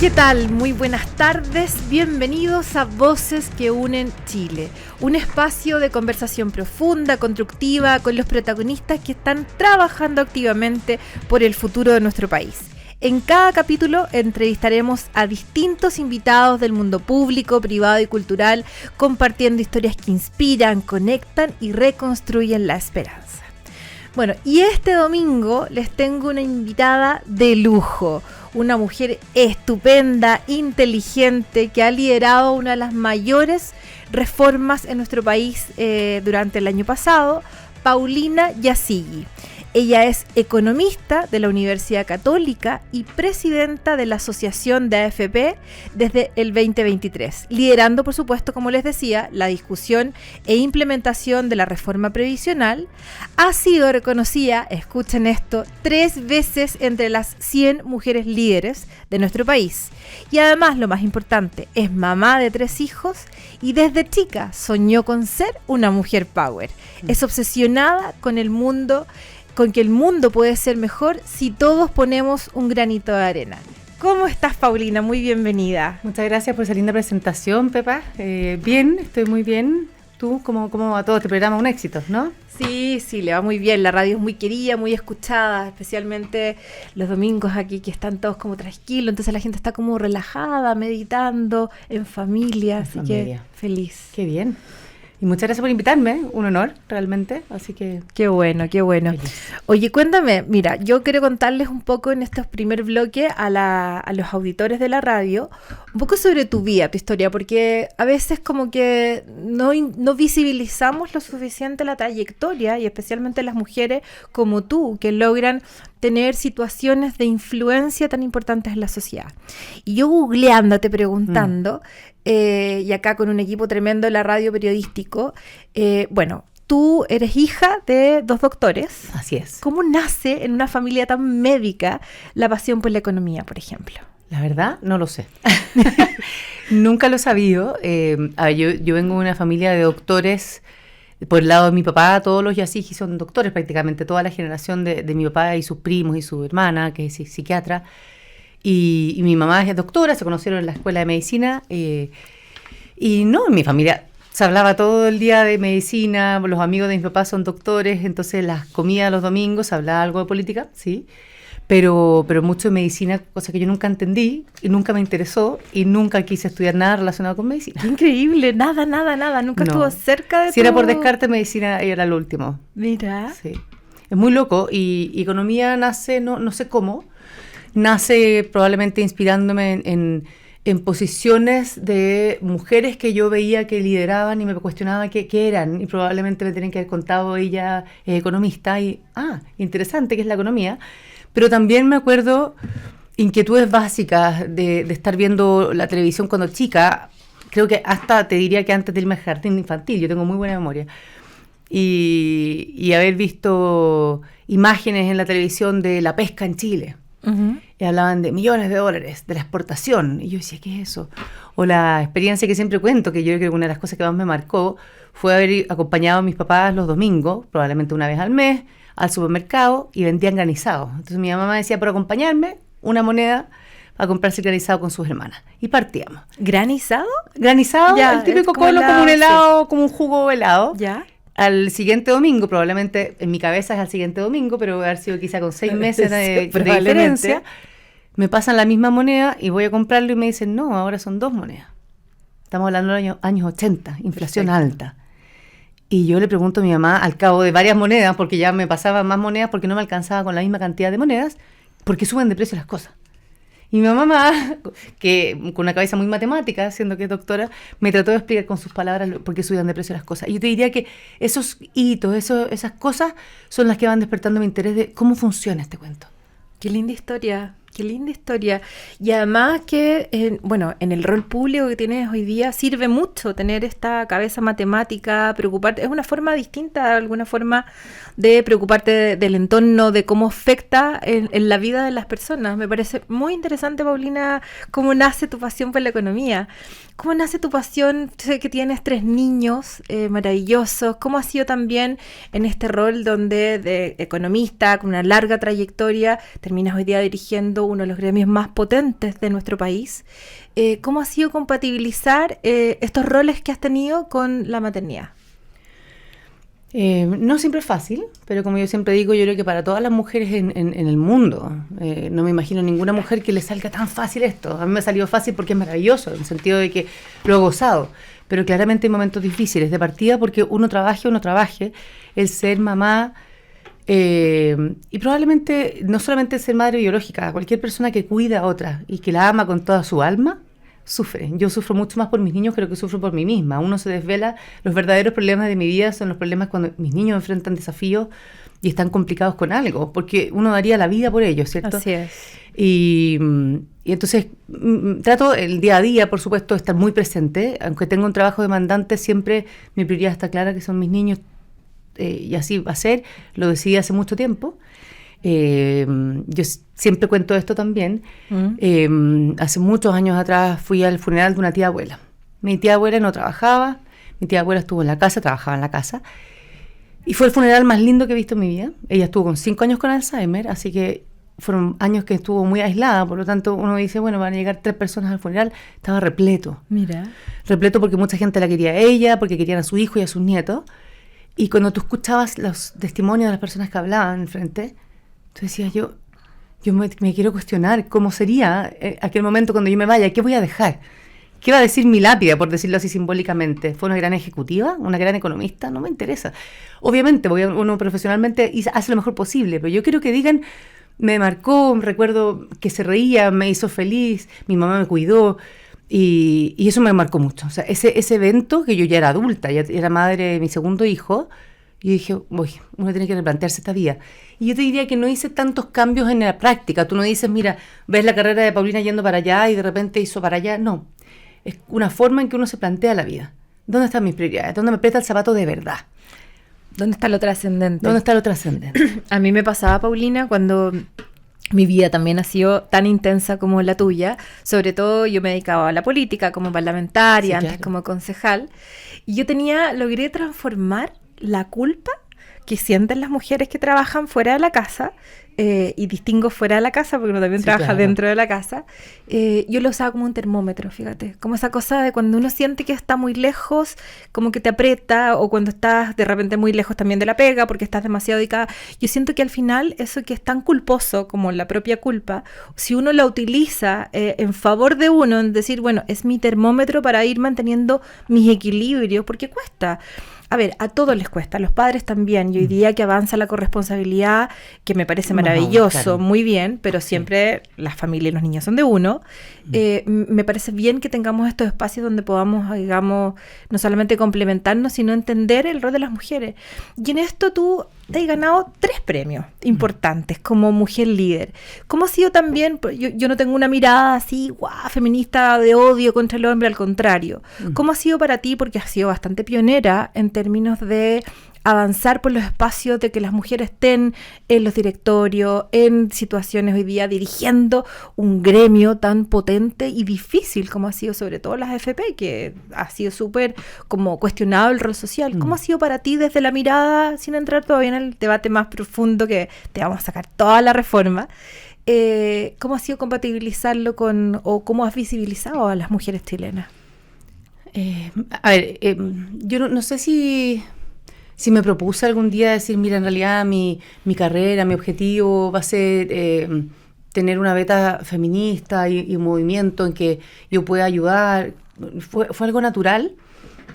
¿Qué tal? Muy buenas tardes, bienvenidos a Voces que Unen Chile, un espacio de conversación profunda, constructiva, con los protagonistas que están trabajando activamente por el futuro de nuestro país. En cada capítulo entrevistaremos a distintos invitados del mundo público, privado y cultural, compartiendo historias que inspiran, conectan y reconstruyen la esperanza. Bueno, y este domingo les tengo una invitada de lujo, una mujer estupenda, inteligente, que ha liderado una de las mayores reformas en nuestro país durante el año pasado, Paulina Yassigui. Ella es economista de la Universidad Católica y presidenta de la Asociación de AFP desde el 2023, liderando, por supuesto, como les decía, la discusión e implementación de la reforma previsional. Ha sido reconocida, escuchen esto, 3 veces entre las 100 mujeres líderes de nuestro país. Y además, lo más importante, es mamá de 3 hijos y desde chica soñó con ser una mujer power. Es obsesionada con el mundo, con que el mundo puede ser mejor si todos ponemos un granito de arena. ¿Cómo estás, Paulina? Muy bienvenida. Muchas gracias por esa linda presentación, Pepa. Bien, estoy muy bien. ¿Tú cómo va todo este programa? Un éxito, ¿no? Sí, le va muy bien. La radio es muy querida, muy escuchada, especialmente los domingos aquí que están todos como tranquilos. Entonces la gente está como relajada, meditando, en familia. Así que feliz. Qué bien. Y muchas gracias por invitarme, un honor realmente, así que... Qué bueno. Feliz. Oye, cuéntame, mira, yo quiero contarles un poco en estos primer bloque a los auditores de la radio, un poco sobre tu vida, tu historia, porque a veces como que no visibilizamos lo suficiente la trayectoria, y especialmente las mujeres como tú, que logran tener situaciones de influencia tan importantes en la sociedad. Y yo googleándote, preguntando, y acá con un equipo tremendo de la radio periodístico, bueno, tú eres hija de 2 doctores. Así es. ¿Cómo nace en una familia tan médica la pasión por la economía, por ejemplo? La verdad, no lo sé. Nunca lo he sabido. Yo vengo de una familia de doctores. Por el lado de mi papá, todos los Yassigui son doctores prácticamente, toda la generación de mi papá y sus primos y su hermana, que es psiquiatra. Y mi mamá es doctora, se conocieron en la escuela de medicina. Y no, en mi familia se hablaba todo el día de medicina, los amigos de mi papá son doctores, entonces las comidas los domingos se hablaba algo de política, sí. Pero mucho de medicina, cosa que yo nunca entendí y nunca me interesó y nunca quise estudiar nada relacionado con medicina. ¡Qué increíble! Nada. Nunca estuvo cerca de Si era por descarte, medicina era lo último. Mira. Sí. Es muy loco y economía nace, no sé cómo, nace probablemente inspirándome en posiciones de mujeres que yo veía que lideraban y me cuestionaba qué eran y probablemente me tenían que haber contado ella es economista y, interesante que es la economía. Pero también me acuerdo inquietudes básicas de estar viendo la televisión cuando chica. Creo que hasta te diría que antes del jardín infantil, yo tengo muy buena memoria. Y haber visto imágenes en la televisión de la pesca en Chile. Uh-huh. Y hablaban de millones de dólares, de la exportación. Y yo decía, ¿qué es eso? O la experiencia que siempre cuento, que yo creo que una de las cosas que más me marcó fue haber acompañado a mis papás los domingos, probablemente una vez al mes, al supermercado y vendían granizados. Entonces mi mamá me decía, por acompañarme, una moneda para comprarse granizado con sus hermanas. Y partíamos. ¿Granizado? Granizado, ya, el típico cono, como un helado, sí. Como un jugo helado. Ya. Al siguiente domingo, probablemente en mi cabeza es al siguiente domingo, pero debe haber sido quizá con 6 meses de diferencia, me pasan la misma moneda y voy a comprarlo y me dicen, no, ahora son 2 monedas. Estamos hablando de los años 80, inflación Perfecto. Alta. Y yo le pregunto a mi mamá, al cabo de varias monedas, porque ya me pasaban más monedas porque no me alcanzaba con la misma cantidad de monedas, ¿por qué suben de precio las cosas? Y mi mamá, que con una cabeza muy matemática, siendo que es doctora, me trató de explicar con sus palabras por qué subían de precio las cosas. Y yo te diría que esos hitos, esas cosas son las que van despertando mi interés de cómo funciona este cuento. Qué linda historia. Y además que, en el rol público que tienes hoy día sirve mucho tener esta cabeza matemática, preocuparte. Es una forma distinta, alguna forma de preocuparte del entorno, de cómo afecta en la vida de las personas. Me parece muy interesante, Paulina, cómo nace tu pasión por la economía. ¿Cómo nace tu pasión? Sé que tienes 3 niños maravillosos. ¿Cómo ha sido también en este rol donde de economista, con una larga trayectoria, terminas hoy día dirigiendo siendo uno de los gremios más potentes de nuestro país. ¿Cómo ha sido compatibilizar estos roles que has tenido con la maternidad? No siempre es fácil, pero como yo siempre digo, yo creo que para todas las mujeres en el mundo, no me imagino ninguna mujer que le salga tan fácil esto. A mí me ha salido fácil porque es maravilloso, en el sentido de que lo he gozado, pero claramente hay momentos difíciles de partida porque uno trabaje o no trabaje, el ser mamá, y probablemente no solamente ser madre biológica, cualquier persona que cuida a otra y que la ama con toda su alma, sufre. Yo sufro mucho más por mis niños que lo que sufro por mí misma. Uno se desvela, los verdaderos problemas de mi vida son los problemas cuando mis niños enfrentan desafíos y están complicados con algo, porque uno daría la vida por ellos, ¿cierto? Así es. Y entonces trato el día a día, por supuesto, de estar muy presente, aunque tengo un trabajo demandante, siempre mi prioridad está clara, que son mis niños, y así va a ser, lo decidí hace mucho tiempo. Yo siempre cuento esto también. Hace muchos años atrás fui al funeral de una tía abuela. Mi tía abuela no trabajaba, mi tía abuela estuvo en la casa, trabajaba en la casa, y fue el funeral más lindo que he visto en mi vida. Ella estuvo con 5 años con Alzheimer, así que fueron años que estuvo muy aislada, por lo tanto uno dice, bueno, van a llegar 3 personas al funeral. Estaba repleto. Mira. Repleto porque mucha gente la quería a ella, porque querían a su hijo y a sus nietos. Y cuando tú escuchabas los testimonios de las personas que hablaban enfrente, tú decías, yo me quiero cuestionar cómo sería aquel momento cuando yo me vaya, ¿qué voy a dejar? ¿Qué va a decir mi lápida, por decirlo así simbólicamente? ¿Fue una gran ejecutiva? ¿Una gran economista? No me interesa. Obviamente, uno profesionalmente hace lo mejor posible, pero yo quiero que digan, me marcó, recuerdo que se reía, me hizo feliz, mi mamá me cuidó, y eso me marcó mucho. O sea, ese evento, que yo ya era adulta, ya era madre de mi segundo hijo, y dije, uno tiene que replantearse esta vida. Y yo te diría que no hice tantos cambios en la práctica. Tú no dices, mira, ves la carrera de Paulina yendo para allá y de repente hizo para allá. No, es una forma en que uno se plantea la vida. ¿Dónde están mis prioridades? ¿Dónde me aprieta el zapato de verdad? ¿Dónde está lo trascendente? ¿Dónde está lo trascendente? A mí me pasaba, Paulina, cuando mi vida también ha sido tan intensa como la tuya. Sobre todo yo me dedicaba a la política como parlamentaria, sí, antes claro, como concejal. Y yo logré transformar la culpa que sienten las mujeres que trabajan fuera de la casa, y distingo fuera de la casa porque uno también trabaja claro, dentro de la casa, yo lo usaba como un termómetro, fíjate, como esa cosa de cuando uno siente que está muy lejos, como que te aprieta, o cuando estás de repente muy lejos también de la pega porque estás demasiado dedicada. Yo siento que al final eso que es tan culposo como la propia culpa, si uno la utiliza en favor de uno, en decir, bueno, es mi termómetro para ir manteniendo mis equilibrios, porque cuesta. A ver, a todos les cuesta, a los padres también, y hoy día que avanza la corresponsabilidad, que me parece maravilloso, claro, muy bien, pero siempre las familias y los niños son de uno, me parece bien que tengamos estos espacios donde podamos, digamos, no solamente complementarnos, sino entender el rol de las mujeres. Y en esto tú te has ganado 3 premios importantes como mujer líder. ¿Cómo ha sido también? Yo no tengo una mirada así, feminista de odio contra el hombre, al contrario. ¿Cómo ha sido para ti? Porque has sido bastante pionera en términos de avanzar por los espacios, de que las mujeres estén en los directorios, en situaciones hoy día dirigiendo un gremio tan potente y difícil como ha sido sobre todo las AFP, que ha sido súper como cuestionado el rol social. ¿Cómo ha sido para ti desde la mirada, sin entrar todavía en el debate más profundo que te vamos a sacar toda la reforma? ¿Cómo ha sido compatibilizarlo o cómo has visibilizado a las mujeres chilenas? Yo no sé si me propuse algún día decir, mira, en realidad mi carrera, mi objetivo va a ser tener una beta feminista y un movimiento en que yo pueda ayudar. Fue algo natural.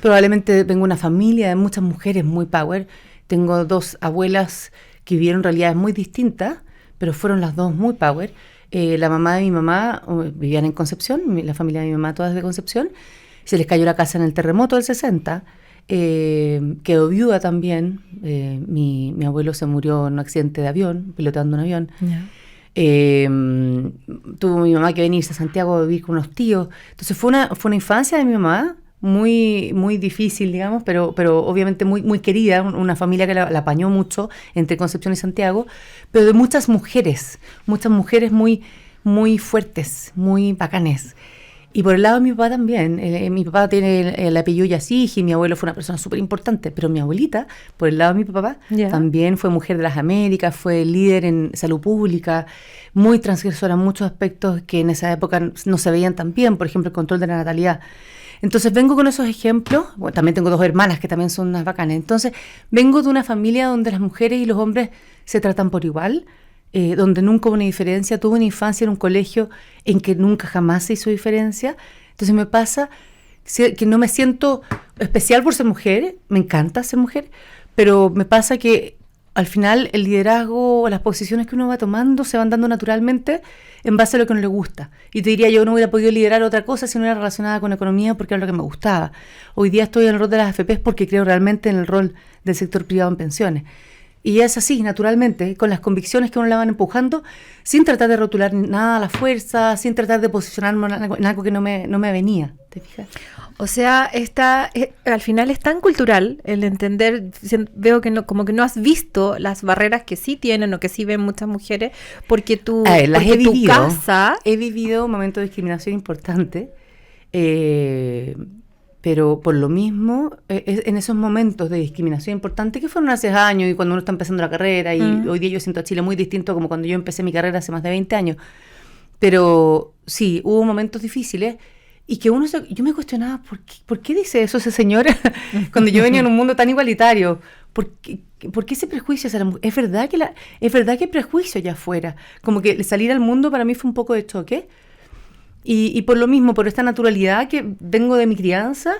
Probablemente vengo de una familia de muchas mujeres muy power. Tengo 2 abuelas que vivieron realidades muy distintas, pero fueron las 2 muy power. La mamá de mi mamá vivían en Concepción, la familia de mi mamá todas de Concepción. Se les cayó la casa en el terremoto del 60, quedó viuda también. Mi abuelo se murió en un accidente de avión, pilotando un avión. Yeah. Tuvo mi mamá que venirse a Santiago a vivir con unos tíos. Entonces fue una infancia de mi mamá muy, muy difícil, digamos, pero obviamente muy, muy querida, una familia que la apañó mucho entre Concepción y Santiago, pero de muchas mujeres muy, muy fuertes, muy bacanes. Y por el lado de mi papá también. Mi papá tiene el apellido Yasigi, mi abuelo fue una persona súper importante, pero mi abuelita, por el lado de mi papá, también fue mujer de las Américas, fue líder en salud pública, muy transgresora en muchos aspectos que en esa época no se veían tan bien, por ejemplo, el control de la natalidad. Entonces vengo con esos ejemplos. Bueno, también tengo 2 hermanas que también son unas bacanas. Entonces vengo de una familia donde las mujeres y los hombres se tratan por igual, donde nunca hubo una diferencia. Tuve una infancia en un colegio en que nunca jamás se hizo diferencia. Entonces me pasa que no me siento especial por ser mujer, me encanta ser mujer, pero me pasa que al final el liderazgo o las posiciones que uno va tomando se van dando naturalmente en base a lo que uno le gusta. Y te diría, yo no hubiera podido liderar otra cosa si no era relacionada con economía porque era lo que me gustaba. Hoy día estoy en el rol de las AFPs porque creo realmente en el rol del sector privado en pensiones. Y es así, naturalmente, con las convicciones que uno la van empujando, sin tratar de rotular nada a la fuerza, sin tratar de posicionarme en algo que no me venía. ¿Te fijas? O sea, al final es tan cultural el entender, veo que no, como que no has visto las barreras que sí tienen o que sí ven muchas mujeres, porque tu casa... He vivido momentos de discriminación importantes, pero por lo mismo, en esos momentos de discriminación importante, que fueron hace años y cuando uno está empezando la carrera, y hoy día yo siento a Chile muy distinto como cuando yo empecé mi carrera hace más de 20 años, pero sí, hubo momentos difíciles y que yo me cuestionaba, ¿por qué dice eso ese señor cuando yo venía en un mundo tan igualitario? ¿Por qué ese prejuicio hacia la mujer? Es verdad que hay prejuicio allá afuera, como que salir al mundo para mí fue un poco de choque. Y por lo mismo, por esta naturalidad que vengo de mi crianza,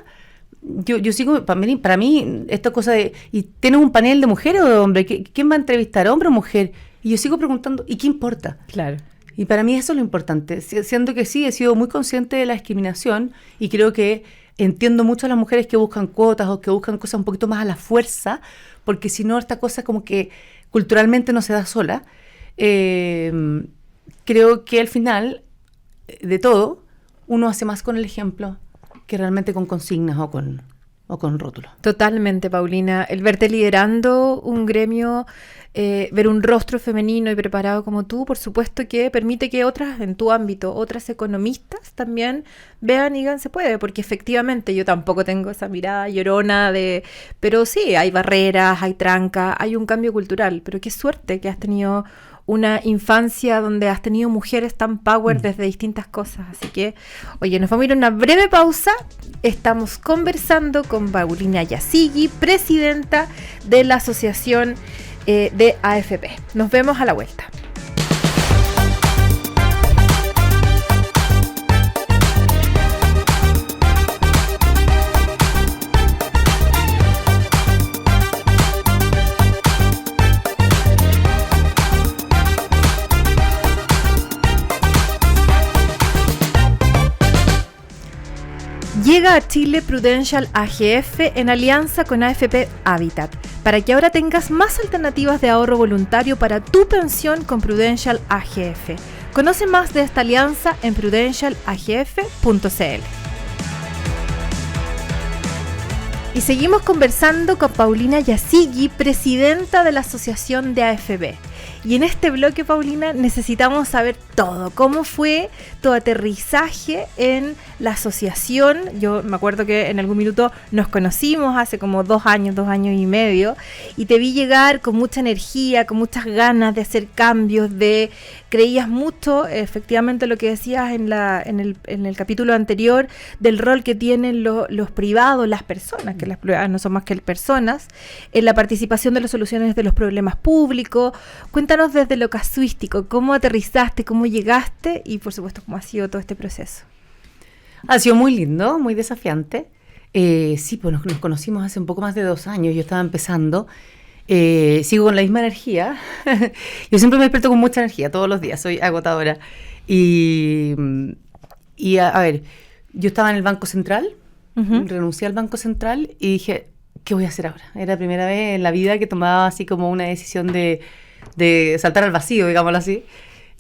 yo sigo, para mí, esta cosa de, ¿y tienes un panel de mujeres o de hombres? ¿Quién va a entrevistar, hombre o mujer? Y yo sigo preguntando, ¿y qué importa? Claro. Y para mí eso es lo importante, siendo que sí, he sido muy consciente de la discriminación y creo que entiendo mucho a las mujeres que buscan cuotas o que buscan cosas un poquito más a la fuerza, porque si no, esta cosa como que culturalmente no se da sola. Creo que al final de todo, uno hace más con el ejemplo que realmente con consignas o con rótulos. Totalmente, Paulina. El verte liderando un gremio, ver un rostro femenino y preparado como tú, por supuesto que permite que otras, en tu ámbito, otras economistas también vean y digan se puede, porque efectivamente yo tampoco tengo esa mirada llorona pero sí, hay barreras, hay trancas, hay un cambio cultural, pero qué suerte que has tenido una infancia donde has tenido mujeres tan power desde distintas cosas. Así que, oye, nos vamos a ir a una breve pausa. Estamos conversando con Paulina Yasigi, presidenta de la Asociación de AFP. Nos vemos a la vuelta. Llega a Chile Prudential AGF en alianza con AFP Habitat, para que ahora tengas más alternativas de ahorro voluntario para tu pensión con Prudential AGF. Conoce más de esta alianza en prudentialagf.cl. Y seguimos conversando con Paulina Yasigi, presidenta de la Asociación de AFP. Y en este bloque, Paulina, necesitamos saber todo. ¿Cómo fue tu aterrizaje en la asociación? Yo me acuerdo que en algún minuto nos conocimos hace como 2 años y medio, y te vi llegar con mucha energía, con muchas ganas de hacer cambios, creías mucho, efectivamente, lo que decías en el capítulo anterior, del rol que tienen los privados, las personas, que las privadas no son más que personas, en la participación de las soluciones de los problemas públicos. Cuéntanos desde lo casuístico, cómo aterrizaste, cómo llegaste y, por supuesto, cómo ha sido todo este proceso. Ha sido muy lindo, muy desafiante. Sí, pues nos conocimos hace un poco más de 2 años, yo estaba empezando. Sigo con la misma energía. Yo siempre me despierto con mucha energía, todos los días, soy agotadora. Y a ver, yo estaba en el Banco Central, renuncié al Banco Central y dije, ¿qué voy a hacer ahora? Era la primera vez en la vida que tomaba así como una decisión de saltar al vacío, digámoslo así,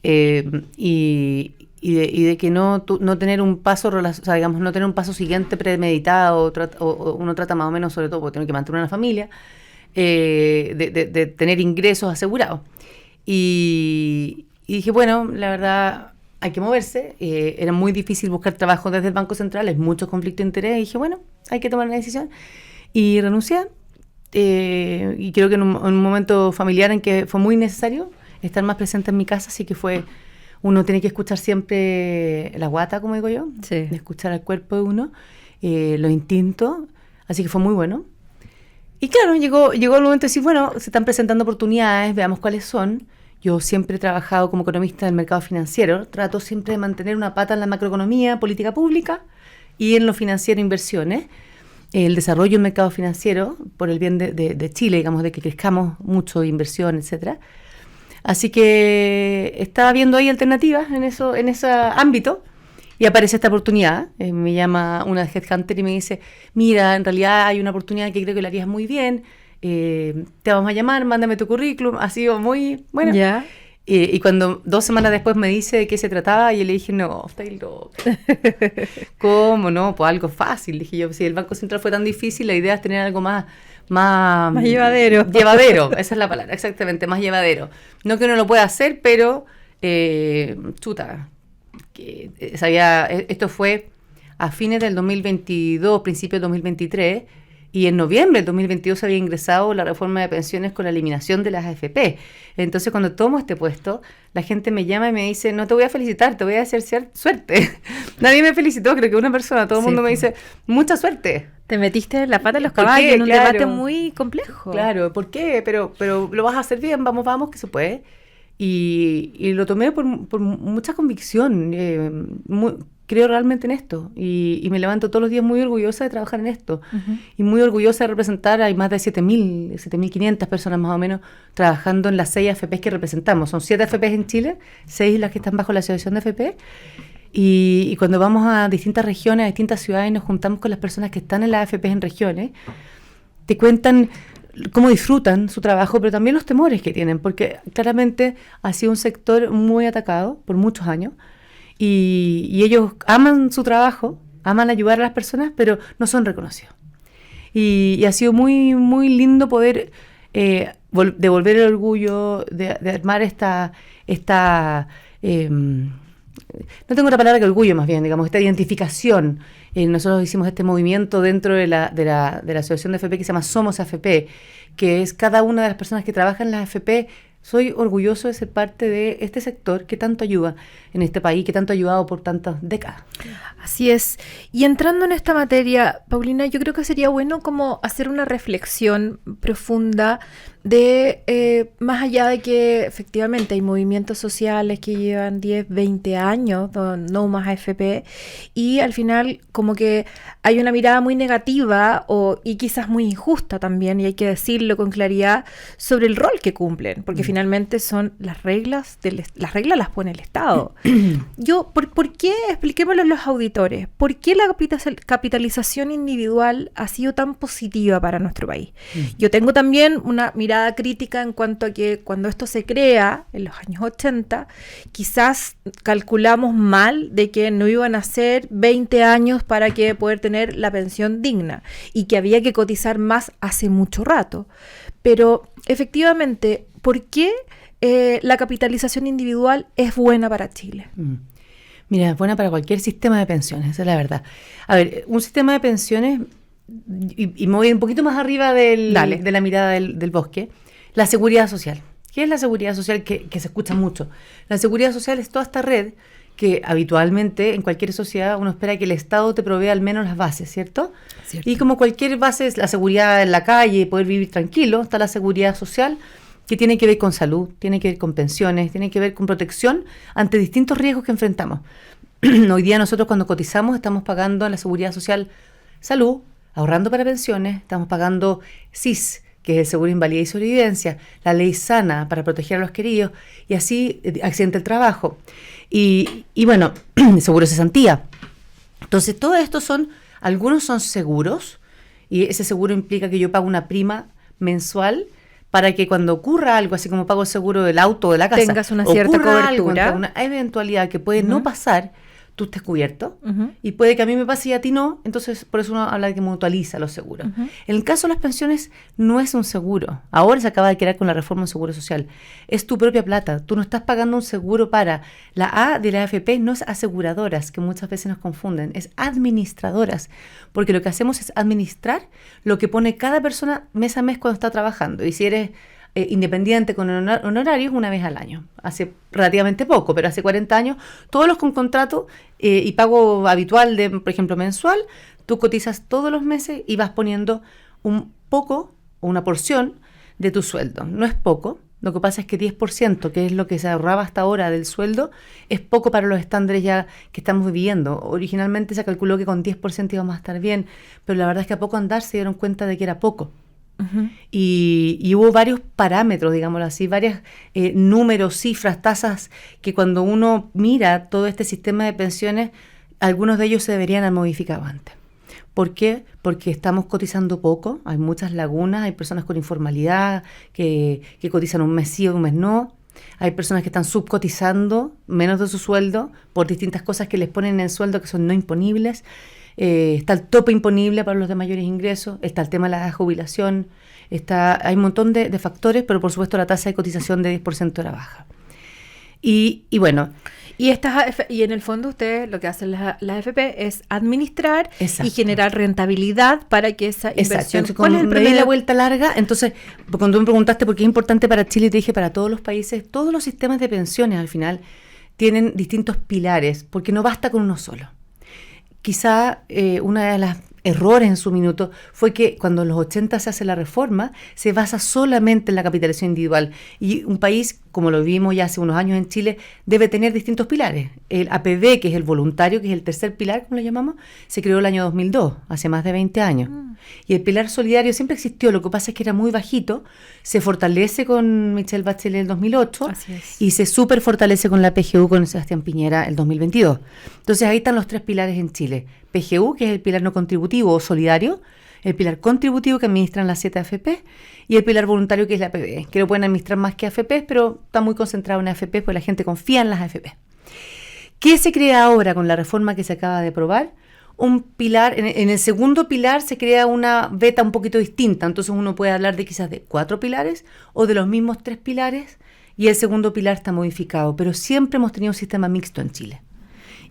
y de que no tener un paso, o sea, digamos, no tener un paso siguiente premeditado, o uno trata más o menos, sobre todo porque tiene que mantener una familia, de tener ingresos asegurados. Y dije, bueno, la verdad, hay que moverse. Era muy difícil buscar trabajo desde el Banco Central, hay mucho conflicto de interés, y dije, bueno, hay que tomar una decisión. Y renuncié, y creo que en un momento familiar en que fue muy necesario estar más presente en mi casa, así que uno tiene que escuchar siempre la guata, como digo yo, sí. escuchar al cuerpo de uno, los instintos, así que fue muy bueno. Y claro, llegó el momento de decir, bueno, se están presentando oportunidades, veamos cuáles son. Yo siempre he trabajado como economista en el mercado financiero, trato siempre de mantener una pata en la macroeconomía, política pública, y en lo financiero, inversiones, el desarrollo del mercado financiero, por el bien de Chile, digamos, de que crezcamos mucho, inversión, etcétera. Así que estaba viendo ahí alternativas en ese ámbito, y aparece esta oportunidad. Me llama una headhunter y me dice, mira, en realidad hay una oportunidad que creo que la harías muy bien, te vamos a llamar, mándame tu currículum. Ha sido muy bueno. ¿Ya? Y cuando 2 semanas después me dice de qué se trataba, yo le dije, no, estoy loca. ¿Cómo no? Pues algo fácil. Dije yo, si el Banco Central fue tan difícil, la idea es tener algo más llevadero. Llevadero, esa es la palabra, exactamente, más llevadero. No que uno lo pueda hacer, pero esto fue a fines del 2022, principios del 2023, y en noviembre del 2022 había ingresado la reforma de pensiones con la eliminación de las AFP. Entonces, cuando tomo este puesto, la gente me llama y me dice, no te voy a felicitar, te voy a desear suerte. Nadie me felicitó, creo que una persona, todo el mundo me dice, mucha suerte. Te metiste la pata en los caballos en un debate muy complejo. Claro, ¿por qué? Pero lo vas a hacer bien, vamos, que se puede. Y lo tomé por mucha convicción. Creo realmente en esto. Y me levanto todos los días muy orgullosa de trabajar en esto. Uh-huh. Y muy orgullosa de representar. Hay más de 7.500 personas más o menos trabajando en las 6 AFPs que representamos. Son 7 AFPs en Chile, 6 las que están bajo la asociación de AFP. Y cuando vamos a distintas regiones, a distintas ciudades, nos juntamos con las personas que están en las AFPs en regiones, te cuentan cómo disfrutan su trabajo, pero también los temores que tienen, porque claramente ha sido un sector muy atacado por muchos años, y ellos aman su trabajo, aman ayudar a las personas, pero no son reconocidos. Y ha sido muy, muy lindo poder devolver el orgullo, de armar esta no tengo otra palabra que orgullo, más bien, digamos, esta identificación. Nosotros hicimos este movimiento dentro de la asociación de AFP que se llama Somos AFP, que es cada una de las personas que trabajan en las AFP. Soy orgulloso de ser parte de este sector que tanto ayuda en este país, que tanto ha ayudado por tantas décadas. Así es. Y entrando en esta materia, Paulina, yo creo que sería bueno como hacer una reflexión profunda de, más allá de que efectivamente hay movimientos sociales que llevan 10, 20 años, no más AFP, y al final como que hay una mirada muy negativa y quizás muy injusta también, y hay que decirlo con claridad, sobre el rol que cumplen, porque finalmente son las reglas, las reglas las pone el Estado. ¿Por qué? Expliquémoslo a los auditores. ¿Por qué la capitalización individual ha sido tan positiva para nuestro país? Yo tengo también una mirada crítica en cuanto a que cuando esto se crea en los años 80, quizás calculamos mal de que no iban a ser 20 años para que poder tener la pensión digna y que había que cotizar más hace mucho rato. Pero efectivamente, ¿por qué la capitalización individual es buena para Chile? Mira, es buena para cualquier sistema de pensiones, esa es la verdad. A ver, un sistema de pensiones, y me voy un poquito más arriba de la mirada del bosque, la seguridad social. ¿Qué es la seguridad social? Que se escucha mucho. La seguridad social es toda esta red que habitualmente en cualquier sociedad uno espera que el Estado te provea al menos las bases, ¿cierto? Y como cualquier base es la seguridad en la calle, poder vivir tranquilo, está la seguridad social, que tiene que ver con salud, tiene que ver con pensiones, tiene que ver con protección ante distintos riesgos que enfrentamos. Hoy día nosotros cuando cotizamos estamos pagando en la seguridad social salud, ahorrando para pensiones, estamos pagando SIS, que es el seguro de invalidez y sobrevivencia, la ley sana para proteger a los queridos, y así accidente del trabajo. Y bueno, seguro de cesantía. Entonces, todo esto algunos son seguros, y ese seguro implica que yo pago una prima mensual para que cuando ocurra algo, así como pago el seguro del auto o de la casa, tengas una cierta cobertura, una eventualidad que puede no pasar, tú estés cubierto, y puede que a mí me pase y a ti no, entonces por eso uno habla de que mutualiza los seguros. En el caso de las pensiones, no es un seguro. Ahora se acaba de crear con la reforma del Seguro Social. Es tu propia plata. Tú no estás pagando un seguro para. La A de la AFP no es aseguradoras, que muchas veces nos confunden, es administradoras, porque lo que hacemos es administrar lo que pone cada persona mes a mes cuando está trabajando. Y si eres independiente con honorarios, una vez al año. Hace relativamente poco, pero hace 40 años, todos los con contrato y pago habitual de, por ejemplo, mensual, tú cotizas todos los meses y vas poniendo un poco o una porción de tu sueldo. No es poco, lo que pasa es que 10%, que es lo que se ahorraba hasta ahora del sueldo, es poco para los estándares ya que estamos viviendo. Originalmente se calculó que con 10% íbamos a estar bien, pero la verdad es que a poco andar se dieron cuenta de que era poco. Y hubo varios parámetros, digámoslo así, varios números, cifras, tasas, que cuando uno mira todo este sistema de pensiones, algunos de ellos se deberían haber modificado antes. ¿Por qué? Porque estamos cotizando poco, hay muchas lagunas, hay personas con informalidad que cotizan un mes sí o un mes no, hay personas que están subcotizando menos de su sueldo por distintas cosas que les ponen en el sueldo que son no imponibles. Está el tope imponible para los de mayores ingresos, está el tema de la jubilación, hay un montón de factores, pero por supuesto la tasa de cotización de 10% era baja. Y bueno... Y en el fondo ustedes lo que hacen las AFP es administrar y generar rentabilidad para que esa inversión... Exacto. ¿Cuál es el promedio de la vuelta larga? Entonces, cuando me preguntaste por qué es importante para Chile, te dije para todos los países, todos los sistemas de pensiones al final tienen distintos pilares, porque no basta con uno solo. Quizá una de las errores en su minuto fue que cuando en los 80 se hace la reforma, se basa solamente en la capitalización individual. Y un país, como lo vimos ya hace unos años en Chile, debe tener distintos pilares. El APB, que es el voluntario, que es el tercer pilar, como lo llamamos, se creó el año 2002, hace más de 20 años. Y el pilar solidario siempre existió, lo que pasa es que era muy bajito, se fortalece con Michelle Bachelet el 2008 y se súper fortalece con la PGU, con Sebastián Piñera el 2022. Entonces ahí están los tres pilares en Chile. PGU, que es el pilar no contributivo o solidario, el pilar contributivo que administran las 7 AFP y el pilar voluntario que es la APB, que lo pueden administrar más que AFP, pero está muy concentrado en AFP porque la gente confía en las AFP. ¿Qué se crea ahora con la reforma que se acaba de aprobar? Un pilar, en el segundo pilar se crea una beta un poquito distinta, entonces uno puede hablar de quizás de 4 pilares o de los mismos 3 pilares y el segundo pilar está modificado, pero siempre hemos tenido un sistema mixto en Chile.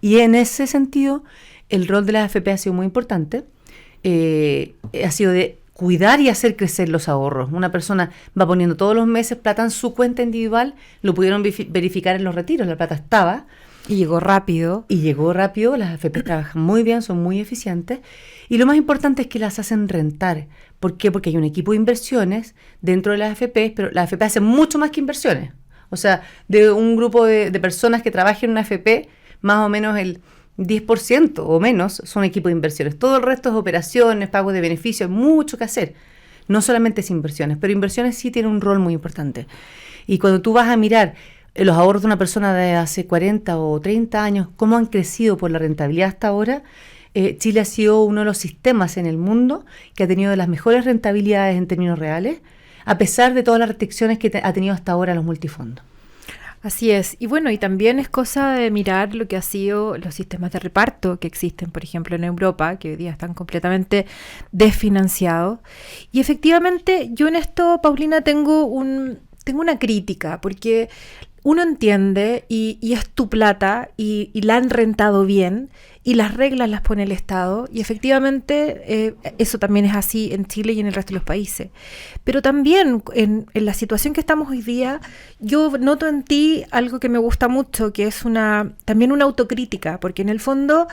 Y en ese sentido, el rol de la AFP ha sido muy importante, ha sido de cuidar y hacer crecer los ahorros. Una persona va poniendo todos los meses plata en su cuenta individual, lo pudieron verificar en los retiros, la plata estaba. Y llegó rápido. Las AFP trabajan muy bien, son muy eficientes. Y lo más importante es que las hacen rentar. ¿Por qué? Porque hay un equipo de inversiones dentro de las AFP, pero las AFP hacen mucho más que inversiones. O sea, de un grupo de personas que trabajan en una AFP, más o menos el 10% o menos son equipos de inversiones. Todo el resto es operaciones, pago de beneficios, hay mucho que hacer. No solamente es inversiones, pero inversiones sí tienen un rol muy importante. Y cuando tú vas a mirar los ahorros de una persona de hace 40 o 30 años, cómo han crecido por la rentabilidad hasta ahora, Chile ha sido uno de los sistemas en el mundo que ha tenido de las mejores rentabilidades en términos reales, a pesar de todas las restricciones que ha tenido hasta ahora los multifondos. Así es. Y bueno, y también es cosa de mirar lo que ha sido los sistemas de reparto que existen, por ejemplo, en Europa, que hoy día están completamente desfinanciados. Y efectivamente, yo en esto, Paulina, tengo una crítica, porque uno entiende y es tu plata y la han rentado bien y las reglas las pone el Estado y efectivamente eso también es así en Chile y en el resto de los países. Pero también en la situación que estamos hoy día, yo noto en ti algo que me gusta mucho, que es también una autocrítica, porque en el fondo,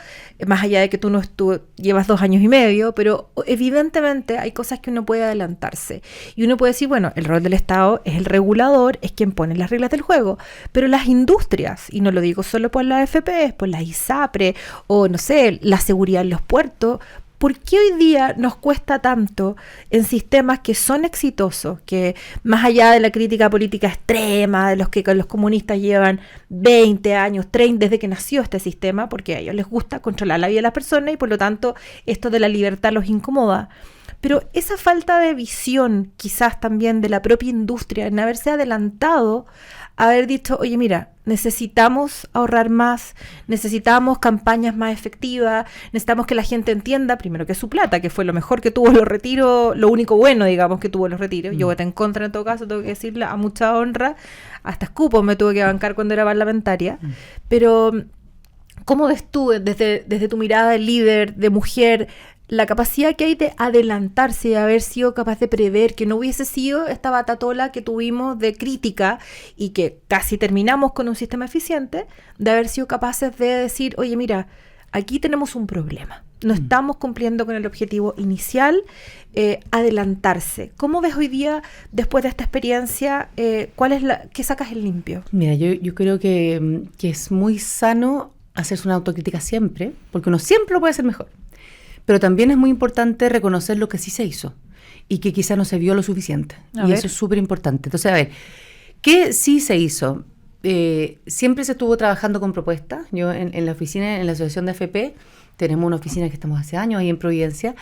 más allá de que tú llevas 2 años y medio, pero evidentemente hay cosas que uno puede adelantarse. Y uno puede decir, bueno, el rol del Estado es el regulador, es quien pone las reglas del juego, pero las industrias, y no lo digo solo por la AFP, por la ISAPRE o no sé, la seguridad en los puertos. ¿Por qué hoy día nos cuesta tanto en sistemas que son exitosos, que más allá de la crítica política extrema, de los que los comunistas llevan 20 años, 30 desde que nació este sistema, porque a ellos les gusta controlar la vida de las personas y por lo tanto esto de la libertad los incomoda? Pero esa falta de visión, quizás también de la propia industria, en haberse adelantado, haber dicho, oye, mira, necesitamos ahorrar más, necesitamos campañas más efectivas, necesitamos que la gente entienda, primero, que es su plata, que fue lo mejor que tuvo los retiros, lo único bueno, digamos, que tuvo los retiros. Yo voté en contra en todo caso, tengo que decirle a mucha honra, hasta escupos me tuve que bancar cuando era parlamentaria, pero ¿cómo ves tú, desde tu mirada de líder, de mujer, la capacidad que hay de adelantarse, de haber sido capaz de prever que no hubiese sido esta batatola que tuvimos de crítica y que casi terminamos con un sistema eficiente, de haber sido capaces de decir, oye, mira, aquí tenemos un problema, no estamos cumpliendo con el objetivo inicial, adelantarse? ¿Cómo ves hoy día, después de esta experiencia, qué sacas en limpio? Mira, yo creo que es muy sano hacerse una autocrítica siempre, porque uno siempre lo puede hacer mejor. Pero también es muy importante reconocer lo que sí se hizo y que quizá no se vio lo suficiente. Eso es súper importante. Entonces, a ver, ¿qué sí se hizo? Siempre se estuvo trabajando con propuestas. Yo en la oficina, en la asociación de AFP, tenemos una oficina que estamos hace años ahí en Providencia,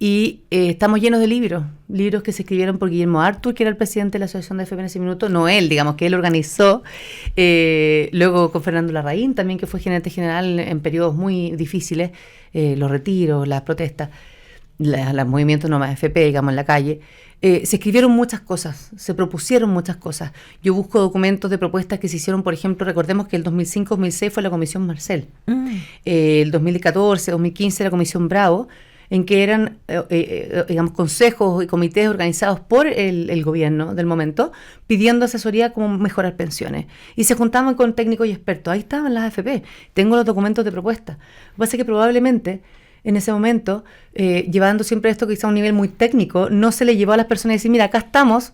y estamos llenos de libros que se escribieron por Guillermo Artur, que era el presidente de la asociación de AFP en ese minuto, no él, digamos, que él organizó, luego con Fernando Larraín también, que fue gerente general en periodos muy difíciles, los retiros, las protestas, los movimientos no más AFP, digamos, en la calle. Se escribieron muchas cosas, se propusieron muchas cosas. Yo busco documentos de propuestas que se hicieron, por ejemplo, recordemos que el 2005-2006 fue la Comisión Marcel, el 2014-2015 la Comisión Bravo, en que eran, digamos, consejos y comités organizados por el gobierno del momento, pidiendo asesoría cómo mejorar pensiones. Y se juntaban con técnicos y expertos. Ahí estaban las AFP. Tengo los documentos de propuesta. Lo que pasa es que probablemente en ese momento, llevando siempre esto quizá a un nivel muy técnico, no se le llevó a las personas a decir, mira, acá estamos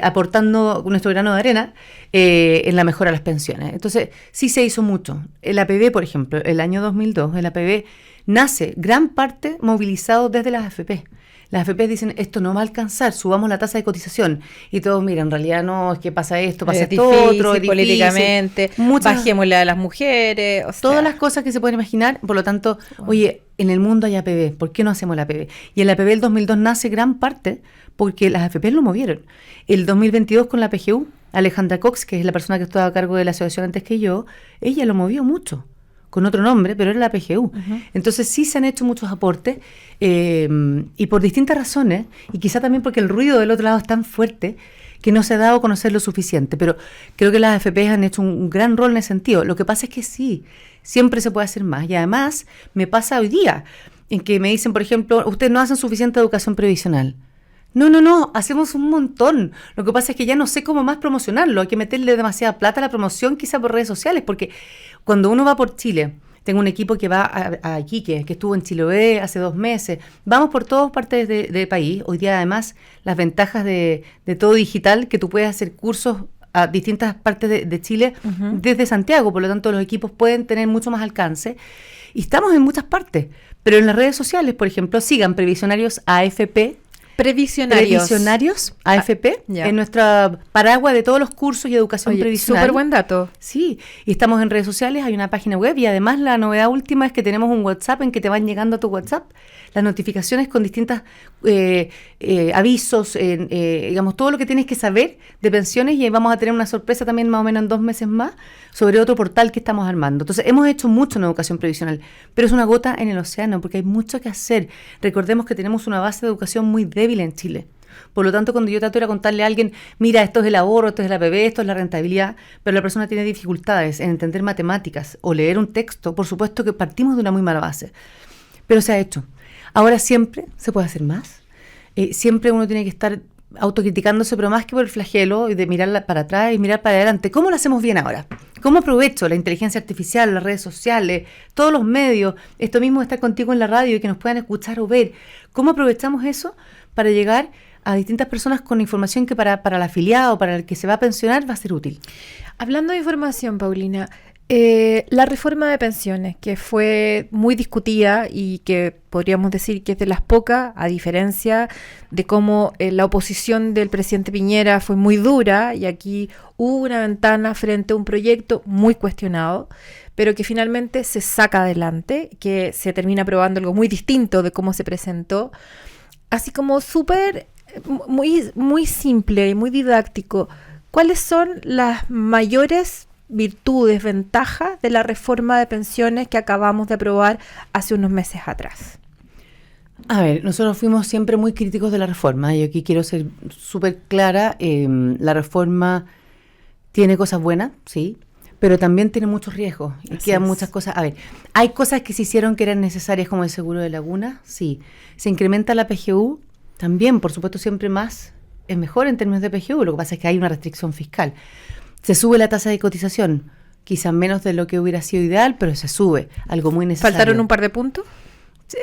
aportando nuestro grano de arena en la mejora de las pensiones. Entonces, sí se hizo mucho. El APB, por ejemplo, el año 2002, el APB nace gran parte movilizado desde las AFP. Las AFP dicen, esto no va a alcanzar, subamos la tasa de cotización. Y todos, mira, en realidad no, es que pasa esto, pasa esto otro, es políticamente, bajémosle a las mujeres. Todas las cosas que se pueden imaginar, por lo tanto, oye, en el mundo hay APB, ¿por qué no hacemos la APB? Y el APB del 2002 nace gran parte porque las AFP lo movieron. El 2022 con la PGU, Alejandra Cox, que es la persona que estaba a cargo de la asociación antes que yo, ella lo movió mucho, con otro nombre, pero era la PGU. Entonces sí se han hecho muchos aportes y por distintas razones, y quizá también porque el ruido del otro lado es tan fuerte que no se ha dado a conocer lo suficiente, pero creo que las AFP han hecho un gran rol en ese sentido. Lo que pasa es que sí, siempre se puede hacer más, y además me pasa hoy día, en que me dicen, por ejemplo, ustedes no hacen suficiente educación previsional. No, hacemos un montón. Lo que pasa es que ya no sé cómo más promocionarlo. Hay que meterle demasiada plata a la promoción, quizá por redes sociales, porque cuando uno va por Chile, tengo un equipo que va a Iquique, que estuvo en Chiloé hace 2 meses, vamos por todas partes del país. Hoy día, además, las ventajas de todo digital, que tú puedes hacer cursos a distintas partes de Chile desde Santiago, por lo tanto los equipos pueden tener mucho más alcance. Y estamos en muchas partes, pero en las redes sociales, por ejemplo, sigan Previsionarios AFP, Previsionarios AFP, en nuestra paraguas de todos los cursos y educación previsional. Súper buen dato. Sí, y estamos en redes sociales, hay una página web, y además la novedad última es que tenemos un WhatsApp en que te van llegando a tu WhatsApp las notificaciones con distintas avisos, digamos, todo lo que tienes que saber de pensiones, y vamos a tener una sorpresa también más o menos en 2 meses más sobre otro portal que estamos armando. Entonces, hemos hecho mucho en educación previsional, pero es una gota en el océano porque hay mucho que hacer. Recordemos que tenemos una base de educación muy débil en Chile. Por lo tanto, cuando yo trato de contarle a alguien, mira, esto es el ahorro, esto es la APB, esto es la rentabilidad, pero la persona tiene dificultades en entender matemáticas o leer un texto, por supuesto que partimos de una muy mala base. Pero se ha hecho. Ahora siempre se puede hacer más. Siempre uno tiene que estar autocriticándose, pero más que por el flagelo y de mirar para atrás y mirar para adelante. ¿Cómo lo hacemos bien ahora? ¿Cómo aprovecho la inteligencia artificial, las redes sociales, todos los medios, esto mismo de estar contigo en la radio y que nos puedan escuchar o ver? ¿Cómo aprovechamos eso para llegar a distintas personas con información que para el afiliado, para el que se va a pensionar, va a ser útil? Hablando de información, Paulina, la reforma de pensiones, que fue muy discutida y que podríamos decir que es de las pocas, a diferencia de cómo la oposición del presidente Piñera fue muy dura, y aquí hubo una ventana frente a un proyecto muy cuestionado, pero que finalmente se saca adelante, que se termina aprobando algo muy distinto de cómo se presentó. así como súper, muy simple y muy didáctico, ¿cuáles son las mayores virtudes, ventajas de la reforma de pensiones que acabamos de aprobar hace unos meses atrás? A ver, nosotros fuimos siempre muy críticos de la reforma y aquí quiero ser súper clara. La reforma tiene cosas buenas, sí, pero también tiene muchos riesgos y quedan muchas cosas. A ver, hay cosas que se hicieron que eran necesarias, como el seguro de laguna, sí. Se incrementa la PGU, también, por supuesto, siempre más es mejor en términos de PGU. Lo que pasa es que hay una restricción fiscal. Se sube la tasa de cotización, quizás menos de lo que hubiera sido ideal, pero se sube, algo muy necesario. ¿Faltaron un par de puntos? Sí,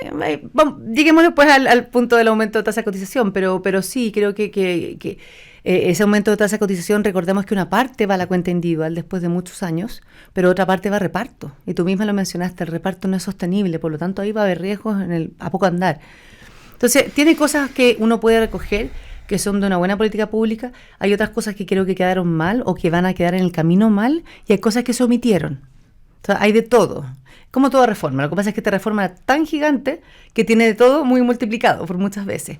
lleguemos después al punto del aumento de tasa de cotización, pero sí, creo que ese aumento de tasa de cotización, recordemos que una parte va a la cuenta individual después de muchos años, pero otra parte va a reparto. Y tú misma lo mencionaste, el reparto no es sostenible, por lo tanto ahí va a haber riesgos a poco andar. Entonces, tiene cosas que uno puede recoger, que son de una buena política pública, hay otras cosas que creo que quedaron mal o que van a quedar en el camino mal, y hay cosas que se omitieron. O sea, hay de todo. Como toda reforma. Lo que pasa es que esta reforma es tan gigante que tiene de todo muy multiplicado por muchas veces.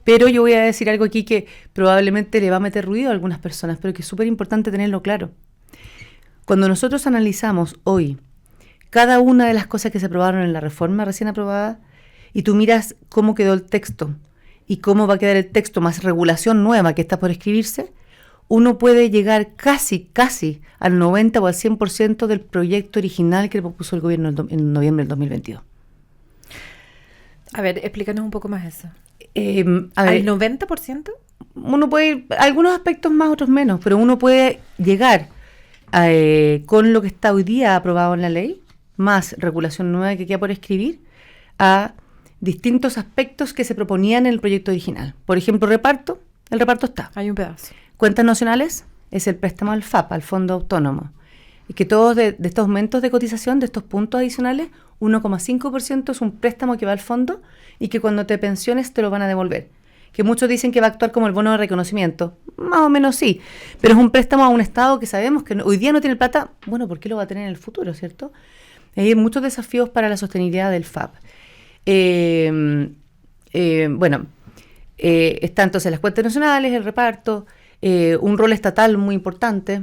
Pero yo voy a decir algo aquí que probablemente le va a meter ruido a algunas personas, pero que es súper importante tenerlo claro. Cuando nosotros analizamos hoy cada una de las cosas que se aprobaron en la reforma recién aprobada, y tú miras cómo quedó el texto y cómo va a quedar el texto más regulación nueva que está por escribirse, uno puede llegar casi al 90 o al 100% del proyecto original que propuso el gobierno en noviembre del 2022. A ver, explícanos un poco más eso. ¿Al 90%? Uno puede ir, algunos aspectos más, otros menos, pero uno puede llegar con lo que está hoy día aprobado en la ley, más regulación nueva que queda por escribir, a distintos aspectos que se proponían en el proyecto original. Por ejemplo, reparto, el reparto está. Hay un pedazo. Cuentas nacionales es el préstamo al FAP, al Fondo Autónomo. Y que todos de estos aumentos de cotización, de estos puntos adicionales, 1,5% es un préstamo que va al fondo y que cuando te pensiones te lo van a devolver. Que muchos dicen que va a actuar como el bono de reconocimiento. Más o menos sí. Pero es un préstamo a un Estado que sabemos que hoy día no tiene plata. Bueno, ¿por qué lo va a tener en el futuro, cierto? Hay muchos desafíos para la sostenibilidad del FAP. Están entonces las cuentas nacionales, el reparto, un rol estatal muy importante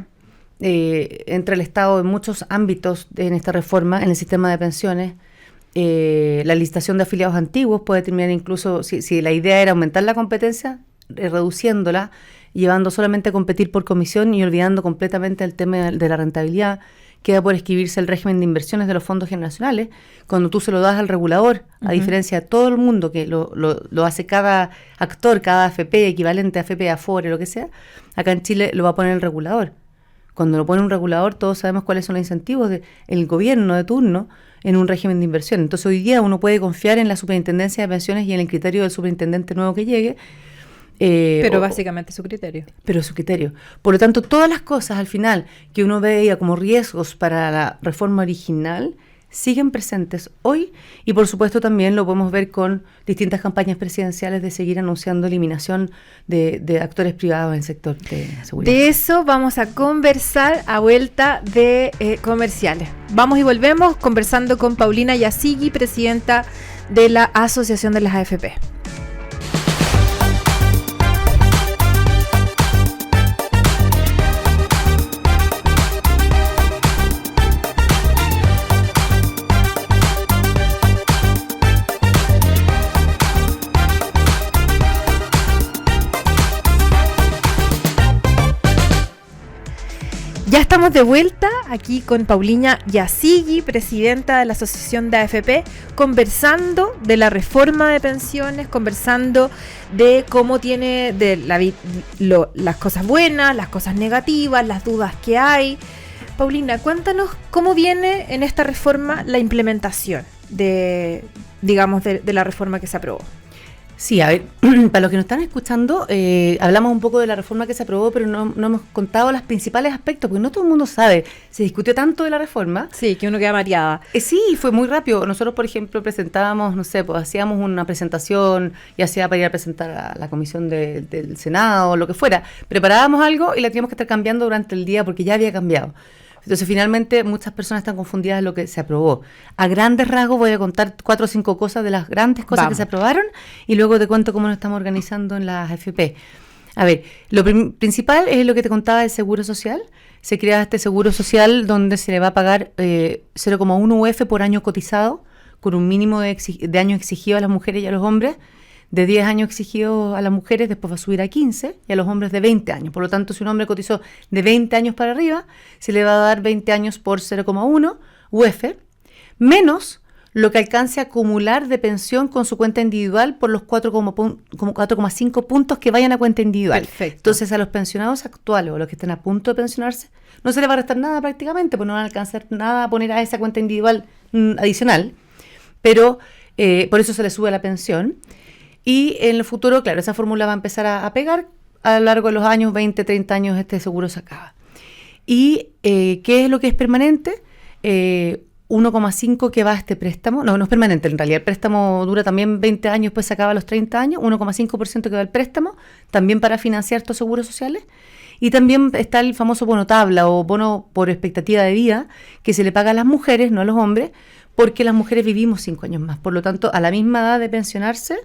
entre el Estado en muchos ámbitos en esta reforma, en el sistema de pensiones. La licitación de afiliados antiguos puede terminar incluso, si la idea era aumentar la competencia, reduciéndola, llevando solamente a competir por comisión y olvidando completamente el tema de la rentabilidad. Queda por escribirse el régimen de inversiones de los fondos generacionales, cuando tú se lo das al regulador, a diferencia de todo el mundo que lo hace cada actor, cada AFP, equivalente a AFP, Afore, lo que sea, acá en Chile lo va a poner el regulador. Cuando lo pone un regulador, todos sabemos cuáles son los incentivos del gobierno de turno en un régimen de inversión. Entonces hoy día uno puede confiar en la superintendencia de pensiones y en el criterio del superintendente nuevo que llegue. Pero básicamente su criterio. Pero su criterio. Por lo tanto, todas las cosas al final que uno veía como riesgos para la reforma original siguen presentes hoy, y por supuesto también lo podemos ver con distintas campañas presidenciales de seguir anunciando eliminación de actores privados en el sector de seguridad. De eso vamos a conversar a vuelta de comerciales. Vamos y volvemos conversando con Paulina Yasigui, presidenta de la Asociación de las AFP. Ya estamos de vuelta aquí con Paulina Yasigui, presidenta de la Asociación de AFP, conversando de la reforma de pensiones, conversando de cómo tiene las cosas buenas, las cosas negativas, las dudas que hay. Paulina, cuéntanos cómo viene en esta reforma la implementación de la reforma que se aprobó. Sí, a ver, para los que nos están escuchando, hablamos un poco de la reforma que se aprobó, pero no hemos contado los principales aspectos, porque no todo el mundo sabe. Se discutió tanto de la reforma. Sí, que uno queda mareada. Sí, fue muy rápido. Nosotros, por ejemplo, presentábamos, hacíamos una presentación, ya sea para ir a presentar a la comisión del Senado o lo que fuera. Preparábamos algo y la teníamos que estar cambiando durante el día porque ya había cambiado. Entonces, finalmente, muchas personas están confundidas en lo que se aprobó. A grandes rasgos voy a contar 4 o 5 cosas de las grandes cosas que se aprobaron y luego te cuento cómo nos estamos organizando en las AFP. A ver, lo principal es lo que te contaba del seguro social. Se crea este seguro social donde se le va a pagar 0,1 UF por año cotizado, con un mínimo de años exigido a las mujeres y a los hombres, de 10 años exigidos a las mujeres, después va a subir a 15, y a los hombres de 20 años. Por lo tanto, si un hombre cotizó de 20 años para arriba, se le va a dar 20 años por 0,1 UF, menos lo que alcance a acumular de pensión con su cuenta individual por los 4,5 puntos que vayan a cuenta individual. Perfecto. Entonces, a los pensionados actuales o los que estén a punto de pensionarse, no se les va a restar nada prácticamente, pues no van a alcanzar nada a poner a esa cuenta individual adicional, pero por eso se les sube la pensión. Y en el futuro, claro, esa fórmula va a empezar a pegar a lo largo de los años, 20, 30 años, este seguro se acaba. ¿Y qué es lo que es permanente? 1,5 que va a este préstamo. No es permanente, en realidad el préstamo dura también 20 años, después se acaba a los 30 años, 1,5% que va al préstamo, también para financiar estos seguros sociales. Y también está el famoso bono tabla o bono por expectativa de vida, que se le paga a las mujeres, no a los hombres, porque las mujeres vivimos 5 años más. Por lo tanto, a la misma edad de pensionarse,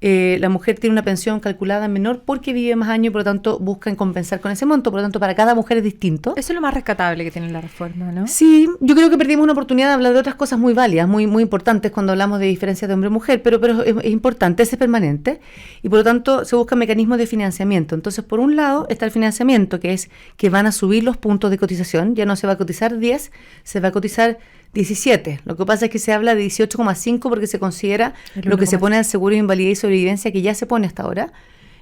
la mujer tiene una pensión calculada menor porque vive más años y por lo tanto buscan compensar con ese monto. Por lo tanto, para cada mujer es distinto. Eso es lo más rescatable que tiene la reforma, ¿no? Sí, yo creo que perdimos una oportunidad de hablar de otras cosas muy válidas, muy importantes cuando hablamos de diferencias de hombre-mujer, pero es importante, ese es permanente y por lo tanto se buscan mecanismos de financiamiento. Entonces, por un lado está el financiamiento, que es que van a subir los puntos de cotización, ya no se va a cotizar 10, se va a cotizar 17. Lo que pasa es que se habla de 18,5 porque se considera lo que se pone al seguro de invalidez y sobrevivencia, que ya se pone hasta ahora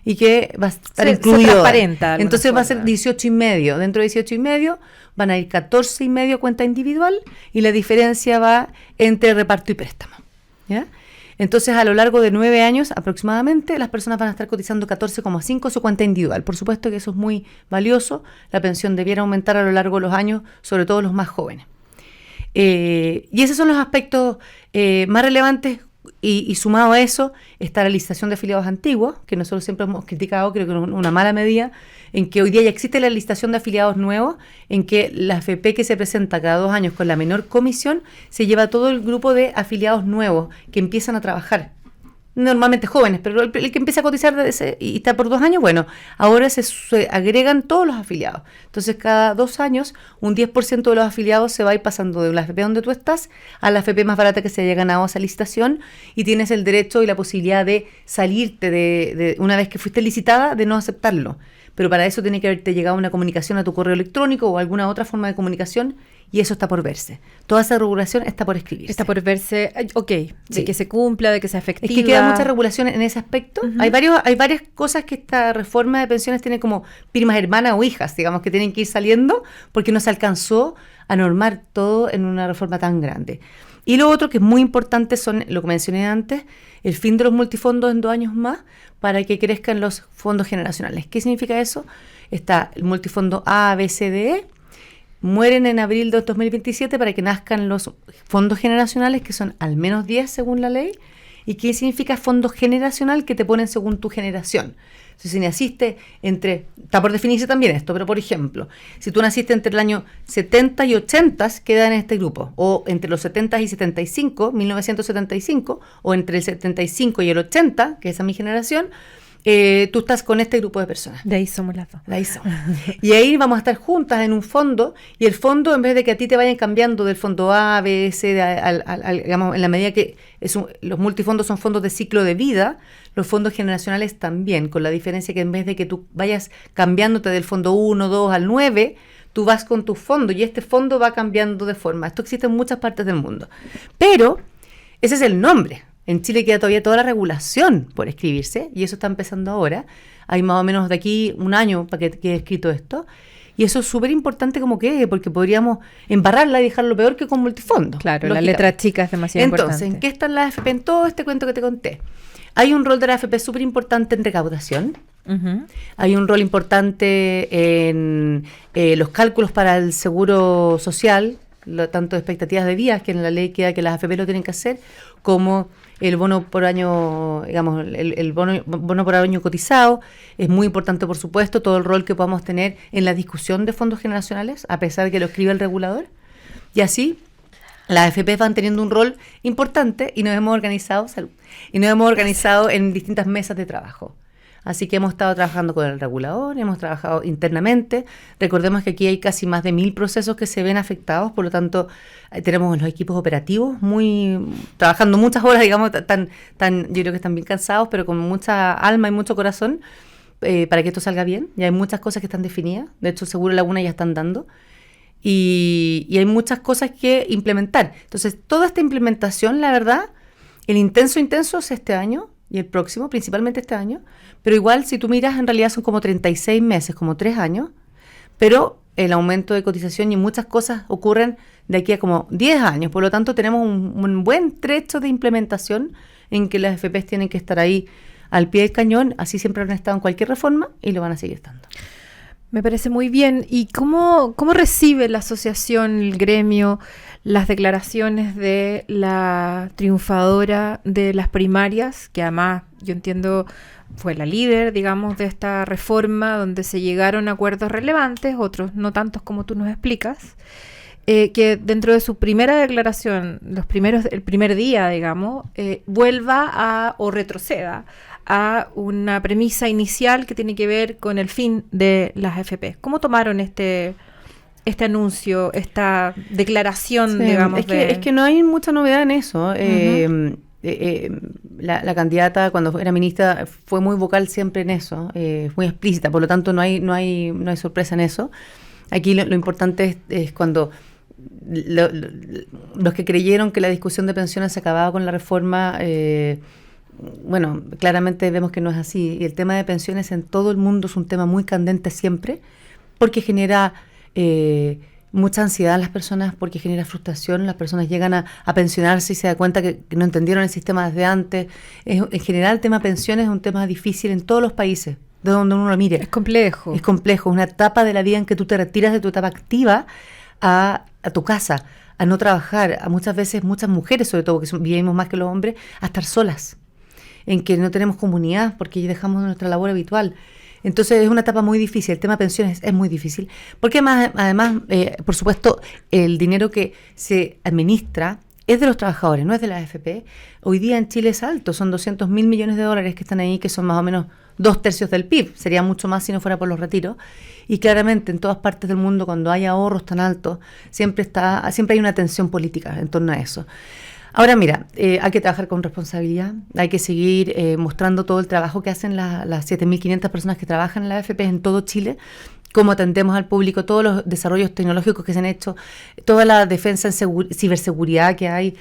y que va a estar incluido. Se transparenta. Entonces va a ser 18,5. Dentro de 18,5 van a ir 14,5 cuenta individual y la diferencia va entre reparto y préstamo. ¿Ya? Entonces, a lo largo de 9 años aproximadamente, las personas van a estar cotizando 14,5 su cuenta individual. Por supuesto que eso es muy valioso. La pensión debiera aumentar a lo largo de los años, sobre todo los más jóvenes. Y esos son los aspectos más relevantes y sumado a eso está la licitación de afiliados antiguos, que nosotros siempre hemos criticado, creo que es una mala medida, en que hoy día ya existe la licitación de afiliados nuevos, en que la AFP que se presenta cada 2 años con la menor comisión se lleva todo el grupo de afiliados nuevos que empiezan a trabajar. Normalmente jóvenes, pero el que empieza a cotizar y está por 2 años, bueno, ahora se agregan todos los afiliados. Entonces, cada 2 años, un 10% de los afiliados se va a ir pasando de la AFP donde tú estás a la AFP más barata que se haya ganado esa licitación y tienes el derecho y la posibilidad de salirte de una vez que fuiste licitada, de no aceptarlo. Pero para eso tiene que haberte llegado una comunicación a tu correo electrónico o alguna otra forma de comunicación y eso está por verse. Toda esa regulación está por escribirse. Está por verse, de sí, que se cumpla, de que sea efectiva. Es que queda mucha regulación en ese aspecto. Uh-huh. Hay varias cosas que esta reforma de pensiones tiene como primas hermanas o hijas, digamos, que tienen que ir saliendo porque no se alcanzó a normar todo en una reforma tan grande. Y lo otro que es muy importante son, lo que mencioné antes, el fin de los multifondos en 2 años más para que crezcan los fondos generacionales. ¿Qué significa eso? Está el multifondo A, B, C, D, E. Mueren en abril de 2027 para que nazcan los fondos generacionales, que son al menos 10 según la ley. ¿Y qué significa fondo generacional? Que te ponen según tu generación. Si naciste está por definirse también esto, pero por ejemplo, si tú naciste entre el año 70 y 80, queda en este grupo, o entre los 70 y 75, 1975, o entre el 75 y el 80, que esa es mi generación, tú estás con este grupo de personas. De ahí somos las dos. De ahí somos. Y ahí vamos a estar juntas en un fondo, y el fondo, en vez de que a ti te vayan cambiando del fondo A, B, C, digamos, en la medida que los multifondos son fondos de ciclo de vida, los fondos generacionales también, con la diferencia que en vez de que tú vayas cambiándote del fondo 1, 2 al 9, tú vas con tu fondo, y este fondo va cambiando de forma. Esto existe en muchas partes del mundo. Pero ese es el nombre. En Chile queda todavía toda la regulación por escribirse, y eso está empezando ahora. Hay más o menos de aquí 1 año para que quede escrito esto. Y eso es súper importante como que, porque podríamos embarrarla y dejarlo peor que con multifondo. Claro, la letra chica es demasiado importante. Entonces, ¿en qué están las AFP? En todo este cuento que te conté. Hay un rol de la AFP súper importante en recaudación. Uh-huh. Hay un rol importante en los cálculos para el seguro social, tanto expectativas de días, que en la ley queda que las AFP lo tienen que hacer, como el bono por año, digamos, el bono por año cotizado. Es muy importante, por supuesto, todo el rol que podamos tener en la discusión de fondos generacionales, a pesar de que lo escribe el regulador. Y así, las AFP van teniendo un rol importante y nos hemos organizado en distintas mesas de trabajo. Así que hemos estado trabajando con el regulador, hemos trabajado internamente. Recordemos que aquí hay casi más de 1.000 procesos que se ven afectados, por lo tanto tenemos los equipos operativos trabajando muchas horas, digamos, yo creo que están bien cansados, pero con mucha alma y mucho corazón para que esto salga bien. Y hay muchas cosas que están definidas, de hecho seguro algunas ya están dando. Y hay muchas cosas que implementar. Entonces, toda esta implementación, la verdad, el intenso es este año y el próximo, principalmente este año, pero igual si tú miras, en realidad son como 36 meses, como 3 años, pero el aumento de cotización y muchas cosas ocurren de aquí a como 10 años, por lo tanto tenemos un buen trecho de implementación en que las FPs tienen que estar ahí al pie del cañón, así siempre han estado en cualquier reforma y lo van a seguir estando. Me parece muy bien. ¿Y cómo recibe la asociación, el gremio, las declaraciones de la triunfadora de las primarias, que además yo entiendo fue la líder, digamos, de esta reforma, donde se llegaron a acuerdos relevantes, otros no tantos como tú nos explicas, que dentro de su primera declaración, el primer día, digamos, vuelva o retroceda a una premisa inicial que tiene que ver con el fin de las AFP? ¿Cómo tomaron este anuncio, esta declaración, digamos? Es que no hay mucha novedad en eso. Uh-huh. La candidata, cuando era ministra, fue muy vocal siempre en eso, muy explícita, por lo tanto no hay sorpresa en eso. Aquí lo importante es cuando los que creyeron que la discusión de pensiones se acababa con la reforma, bueno, claramente vemos que no es así. Y el tema de pensiones en todo el mundo es un tema muy candente siempre, porque genera mucha ansiedad en las personas, porque genera frustración. Las personas llegan a pensionarse y se dan cuenta que no entendieron el sistema desde antes. En general, el tema pensiones es un tema difícil en todos los países, de donde uno lo mire. Es complejo. Es complejo, es una etapa de la vida en que tú te retiras de tu etapa activa a tu casa, a no trabajar, a muchas veces, muchas mujeres sobre todo, que vivimos más que los hombres, a estar solas, en que no tenemos comunidad porque dejamos nuestra labor habitual. Entonces es una etapa muy difícil. El tema de pensiones es muy difícil, porque además por supuesto, el dinero que se administra es de los trabajadores, no es de la AFP. Hoy día en Chile es alto, son 200.000 millones de dólares que están ahí, que son más o menos 2/3 del PIB, sería mucho más si no fuera por los retiros. Y claramente en todas partes del mundo, cuando hay ahorros tan altos, siempre hay una tensión política en torno a eso. Ahora mira, hay que trabajar con responsabilidad, hay que seguir mostrando todo el trabajo que hacen las 7.500 personas que trabajan en la AFP en todo Chile, cómo atendemos al público, todos los desarrollos tecnológicos que se han hecho, toda la defensa en ciberseguridad que hay,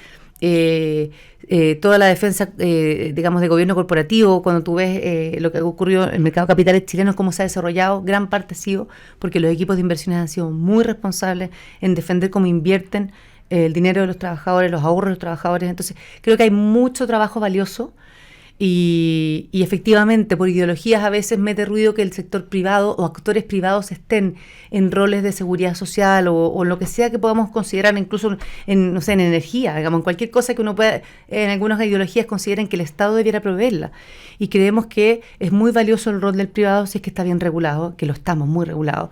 toda la defensa, digamos, de gobierno corporativo. Cuando tú ves lo que ha ocurrido en el mercado de capitales chilenos, cómo se ha desarrollado, gran parte ha sido porque los equipos de inversiones han sido muy responsables en defender cómo invierten el dinero de los trabajadores, los ahorros de los trabajadores. Entonces, creo que hay mucho trabajo valioso y efectivamente, por ideologías a veces mete ruido que el sector privado o actores privados estén en roles de seguridad social o lo que sea que podamos considerar, incluso en energía, digamos, en cualquier cosa que uno pueda, en algunas ideologías consideren que el Estado debiera proveerla. Y creemos que es muy valioso el rol del privado si es que está bien regulado, que lo estamos muy regulados,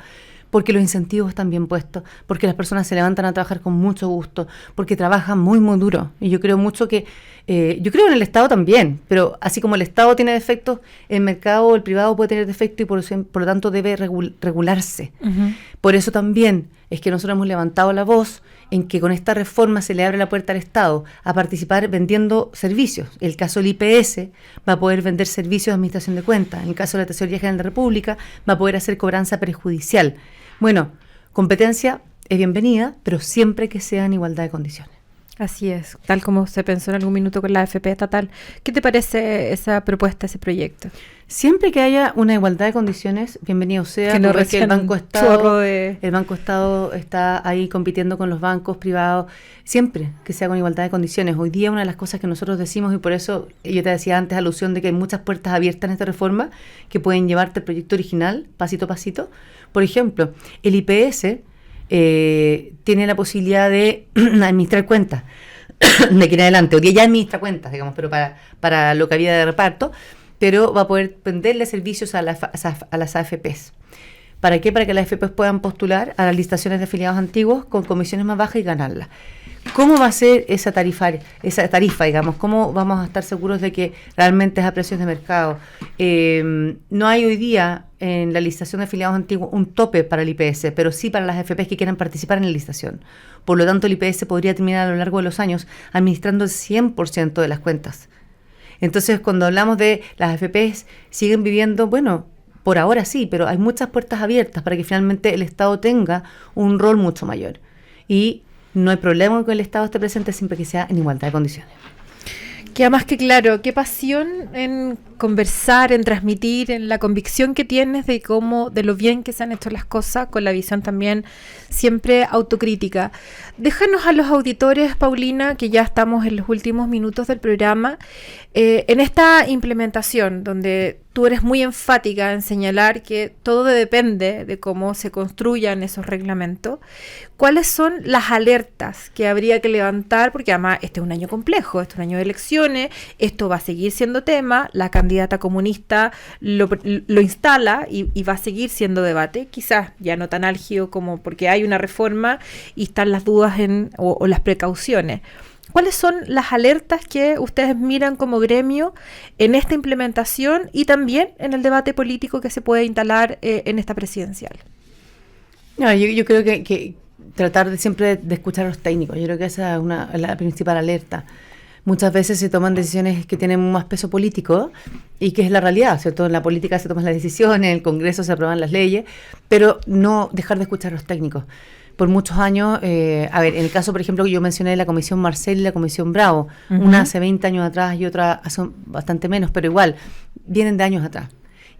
porque los incentivos están bien puestos, porque las personas se levantan a trabajar con mucho gusto, porque trabajan muy, muy duro. Y yo creo mucho que, yo creo en el Estado también, pero así como el Estado tiene defectos, el mercado o el privado puede tener defectos y por lo tanto debe regularse. Uh-huh. Por eso también es que nosotros hemos levantado la voz en que con esta reforma se le abre la puerta al Estado a participar vendiendo servicios. El caso del IPS va a poder vender servicios de administración de cuentas. En el caso de la Tesorería General de la República va a poder hacer cobranza prejudicial. Bueno, competencia es bienvenida, pero siempre que sea en igualdad de condiciones. Así es, tal como se pensó en algún minuto con la AFP estatal. ¿Qué te parece esa propuesta, ese proyecto? Siempre que haya una igualdad de condiciones, bienvenido sea. Que no porque el Banco Estado, el Banco Estado está ahí compitiendo con los bancos privados. Siempre que sea con igualdad de condiciones. Hoy día una de las cosas que nosotros decimos, y por eso yo te decía antes alusión de que hay muchas puertas abiertas en esta reforma que pueden llevarte el proyecto original pasito a pasito. Por ejemplo, el IPS tiene la posibilidad de administrar cuentas de aquí en adelante, hoy día ya administra cuentas, digamos, pero para lo que había de reparto, pero va a poder venderle servicios a las AFPs. ¿Para qué? Para que las AFPs puedan postular a las licitaciones de afiliados antiguos con comisiones más bajas y ganarlas. ¿Cómo va a ser esa tarifa, digamos? ¿Cómo vamos a estar seguros de que realmente es a precios de mercado? No hay hoy día en la licitación de afiliados antiguos un tope para el IPS, pero sí para las AFPs que quieran participar en la licitación. Por lo tanto, el IPS podría terminar a lo largo de los años administrando el 100% de las cuentas. Entonces, cuando hablamos de las AFPs, siguen viviendo, bueno, por ahora sí, pero hay muchas puertas abiertas para que finalmente el Estado tenga un rol mucho mayor. Y no hay problema con que el Estado esté presente siempre que sea en igualdad de condiciones. Queda más que claro, qué pasión en conversar, en transmitir, en la convicción que tienes de lo bien que se han hecho las cosas, con la visión también siempre autocrítica. Déjanos a los auditores, Paulina, que ya estamos en los últimos minutos del programa, en esta implementación, donde tú eres muy enfática en señalar que todo depende de cómo se construyan esos reglamentos. ¿Cuáles son las alertas que habría que levantar? Porque además este es un año complejo, este es un año de elecciones, esto va a seguir siendo tema, la candidata comunista lo instala y va a seguir siendo debate, quizás ya no tan álgido como porque hay una reforma y están las dudas o las precauciones. ¿Cuáles son las alertas que ustedes miran como gremio en esta implementación y también en el debate político que se puede instalar en esta presidencial? No, yo creo que tratar siempre de escuchar a los técnicos. Yo creo que esa es la principal alerta. Muchas veces se toman decisiones que tienen más peso político y que es la realidad, ¿cierto? En la política se toman las decisiones, en el Congreso se aprueban las leyes, pero no dejar de escuchar a los técnicos. Por muchos años, en el caso, por ejemplo, que yo mencioné la Comisión Marcel y la Comisión Bravo, una hace 20 años atrás y otra hace bastante menos, pero igual, vienen de años atrás.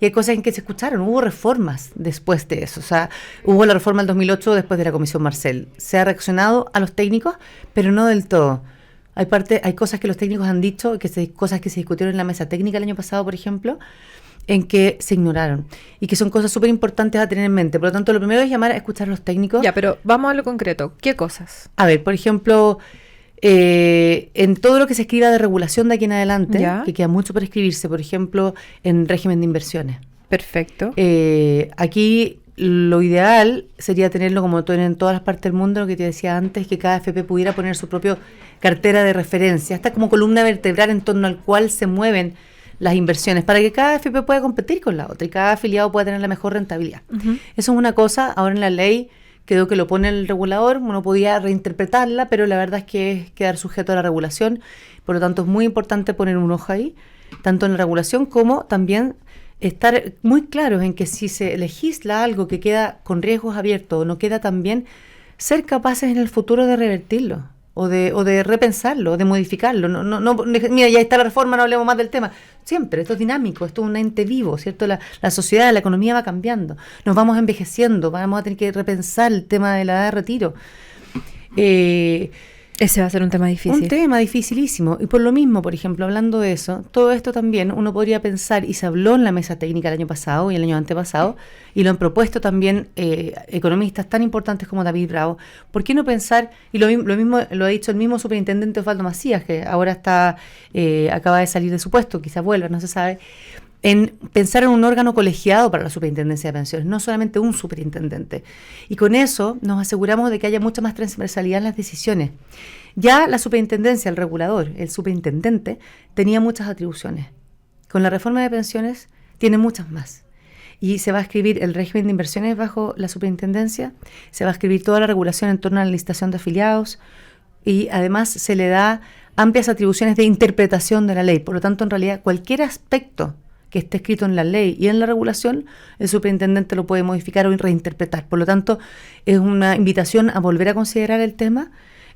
Y hay cosas en que se escucharon, hubo reformas después de eso, o sea, hubo la reforma del 2008 después de la Comisión Marcel. Se ha reaccionado a los técnicos, pero no del todo. Hay cosas que los técnicos han dicho, cosas que se discutieron en la mesa técnica el año pasado, por ejemplo, en que se ignoraron y que son cosas súper importantes a tener en mente. Por lo tanto, lo primero es llamar a escuchar a los técnicos. Ya, pero vamos a lo concreto. ¿Qué cosas? A ver, por ejemplo, en todo lo que se escriba de regulación de aquí en adelante, ¿ya? Que queda mucho por escribirse, por ejemplo, en régimen de inversiones. Perfecto. Aquí lo ideal sería tenerlo como en todas las partes del mundo, lo que te decía antes, que cada AFP pudiera poner su propia cartera de referencia, esta como columna vertebral en torno al cual se mueven las inversiones, para que cada AFP pueda competir con la otra y cada afiliado pueda tener la mejor rentabilidad. Uh-huh. Eso es una cosa. Ahora en la ley quedó que lo pone el regulador, uno podía reinterpretarla, pero la verdad es que es quedar sujeto a la regulación, por lo tanto es muy importante poner un ojo ahí, tanto en la regulación como también estar muy claros en que si se legisla algo que queda con riesgos abiertos o no queda tan bien, ser capaces en el futuro de revertirlo o de repensarlo, de modificarlo. No, mira, ya está la reforma, no hablemos más del tema. Siempre, esto es dinámico, esto es un ente vivo, ¿cierto? La sociedad, la economía va cambiando, nos vamos envejeciendo, vamos a tener que repensar el tema de la edad de retiro. Ese va a ser un tema difícil. Un tema dificilísimo. Y por lo mismo, por ejemplo, hablando de eso, todo esto también uno podría pensar, y se habló en la mesa técnica el año pasado y el año antepasado, y lo han propuesto también economistas tan importantes como David Bravo, ¿por qué no pensar, y lo mismo lo ha dicho el mismo superintendente Osvaldo Macías, que ahora acaba de salir de su puesto, quizás vuelva, no se sabe, en pensar en un órgano colegiado para la superintendencia de pensiones, no solamente un superintendente. Y con eso nos aseguramos de que haya mucha más transversalidad en las decisiones. Ya la superintendencia, el regulador, el superintendente, tenía muchas atribuciones. Con la reforma de pensiones tiene muchas más. Y se va a escribir el régimen de inversiones bajo la superintendencia, se va a escribir toda la regulación en torno a la licitación de afiliados y además se le da amplias atribuciones de interpretación de la ley. Por lo tanto, en realidad, cualquier aspecto que esté escrito en la ley y en la regulación, el superintendente lo puede modificar o reinterpretar. Por lo tanto, es una invitación a volver a considerar el tema,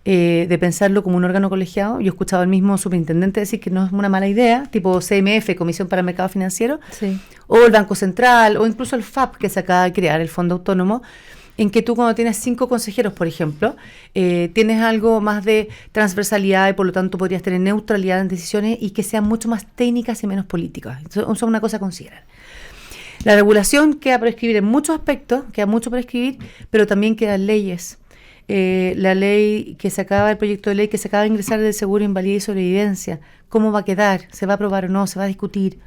de pensarlo como un órgano colegiado. Yo he escuchado al mismo superintendente decir que no es una mala idea, tipo CMF, Comisión para el Mercado Financiero, sí, o el Banco Central, o incluso el FAP, que se acaba de crear, el Fondo Autónomo, en que tú cuando tienes 5 consejeros, por ejemplo, tienes algo más de transversalidad y por lo tanto podrías tener neutralidad en decisiones y que sean mucho más técnicas y menos políticas. Eso es una cosa a considerar. La regulación queda por escribir en muchos aspectos, queda mucho por escribir, pero también quedan leyes. La ley que se acaba, el proyecto de ley que se acaba de ingresar del seguro, invalidez y sobrevivencia, ¿cómo va a quedar? ¿Se va a aprobar o no? ¿Se va a discutir?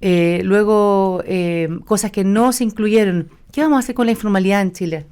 Luego, cosas que no se incluyeron. ¿Qué vamos a hacer con la informalidad en Chile?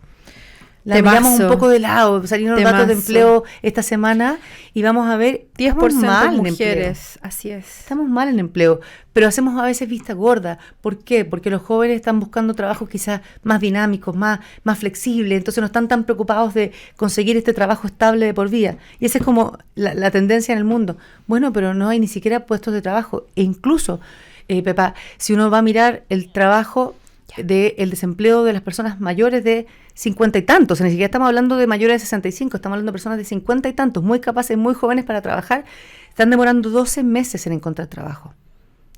La miramos un poco de lado, salieron los datos de empleo esta semana y vamos a ver, 10% mal mujeres, así es. Estamos mal en empleo, pero hacemos a veces vista gorda. ¿Por qué? Porque los jóvenes están buscando trabajos quizás más dinámicos, más flexibles, entonces no están tan preocupados de conseguir este trabajo estable de por vida. Y esa es como la tendencia en el mundo. Bueno, pero no hay ni siquiera puestos de trabajo. E incluso, Pepa, si uno va a mirar el trabajo del desempleo de las personas mayores de 50 y tantos, ni siquiera estamos hablando de mayores de 65, estamos hablando de personas de 50 y tantos, muy capaces, muy jóvenes para trabajar, están demorando 12 meses en encontrar trabajo,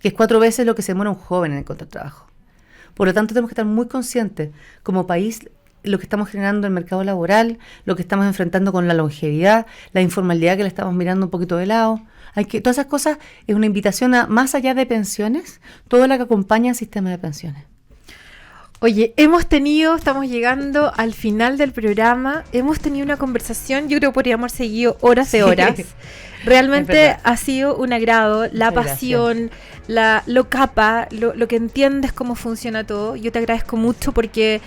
que es 4 veces lo que se demora un joven en encontrar trabajo. Por lo tanto, tenemos que estar muy conscientes como país lo que estamos generando en el mercado laboral, lo que estamos enfrentando con la longevidad, la informalidad que la estamos mirando un poquito de lado. Todas esas cosas es una invitación a, más allá de pensiones, todo lo que acompaña al sistema de pensiones. Oye, estamos llegando al final del programa, hemos tenido una conversación, yo creo que podríamos haber seguido horas de horas. Realmente ha sido un agrado, la pasión, lo capa, lo que entiendes cómo funciona todo. Yo te agradezco mucho porque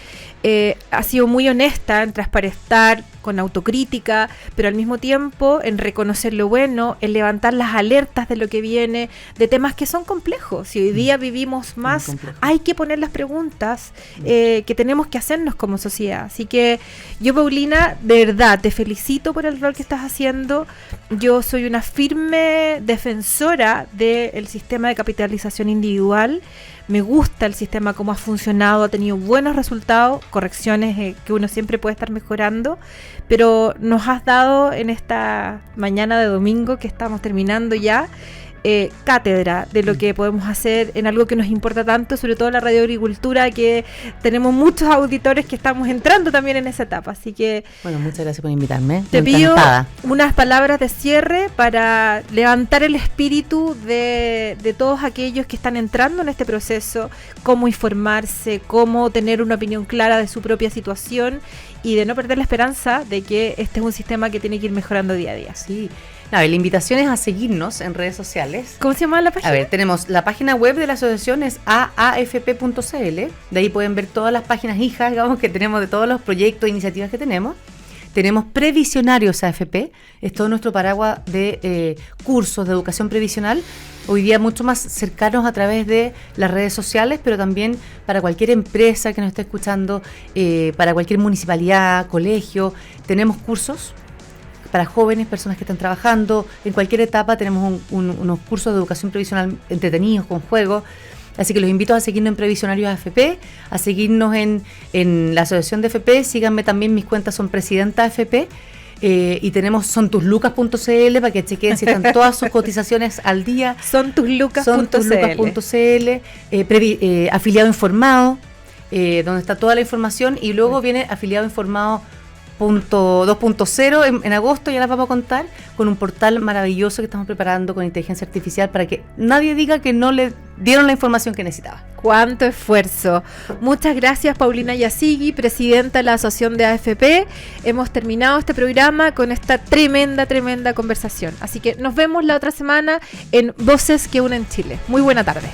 has sido muy honesta en transparentar, con autocrítica, pero al mismo tiempo en reconocer lo bueno, en levantar las alertas de lo que viene, de temas que son complejos. Si hoy día vivimos más, hay que poner las preguntas que tenemos que hacernos como sociedad. Así que yo, Paulina, de verdad, te felicito por el rol que estás haciendo. Yo soy una firme defensora del sistema de capitalización individual. Me gusta el sistema, cómo ha funcionado, ha tenido buenos resultados, correcciones que uno siempre puede estar mejorando, pero nos has dado en esta mañana de domingo que estamos terminando ya, cátedra de lo que podemos hacer en algo que nos importa tanto, sobre todo la radioagricultura, que tenemos muchos auditores que estamos entrando también en esa etapa. Así que bueno, muchas gracias por invitarme. Te pido unas palabras de cierre para levantar el espíritu de todos aquellos que están entrando en este proceso, cómo informarse, cómo tener una opinión clara de su propia situación y de no perder la esperanza de que este es un sistema que tiene que ir mejorando día a día. Sí. La invitación es a seguirnos en redes sociales. ¿Cómo se llama la página? A ver, tenemos la página web de la asociación, es aafp.cl. De ahí pueden ver todas las páginas hijas, digamos, que tenemos de todos los proyectos e iniciativas que tenemos. Tenemos Previsionarios AFP, es todo nuestro paraguas de cursos de educación previsional, hoy día mucho más cercanos a través de las redes sociales, pero también para cualquier empresa que nos esté escuchando, para cualquier municipalidad, colegio, tenemos cursos para jóvenes, personas que están trabajando, en cualquier etapa tenemos unos cursos de educación previsional entretenidos, con juegos. Así que los invito a seguirnos en Previsionarios AFP, a seguirnos en la asociación de FP, síganme también, mis cuentas son Presidenta AFP, y tenemos sontuslucas.cl para que chequen si están todas sus cotizaciones al día. Sontuslucas.cl, afiliado informado, donde está toda la información, y luego viene afiliado informado 2.0 en agosto, ya las vamos a contar, con un portal maravilloso que estamos preparando con inteligencia artificial para que nadie diga que no le dieron la información que necesitaba. ¡Cuánto esfuerzo! Muchas gracias, Paulina Yasigui, presidenta de la Asociación de AFP. Hemos terminado este programa con esta tremenda conversación. Así que nos vemos la otra semana en Voces que Unen Chile. Muy buena tarde.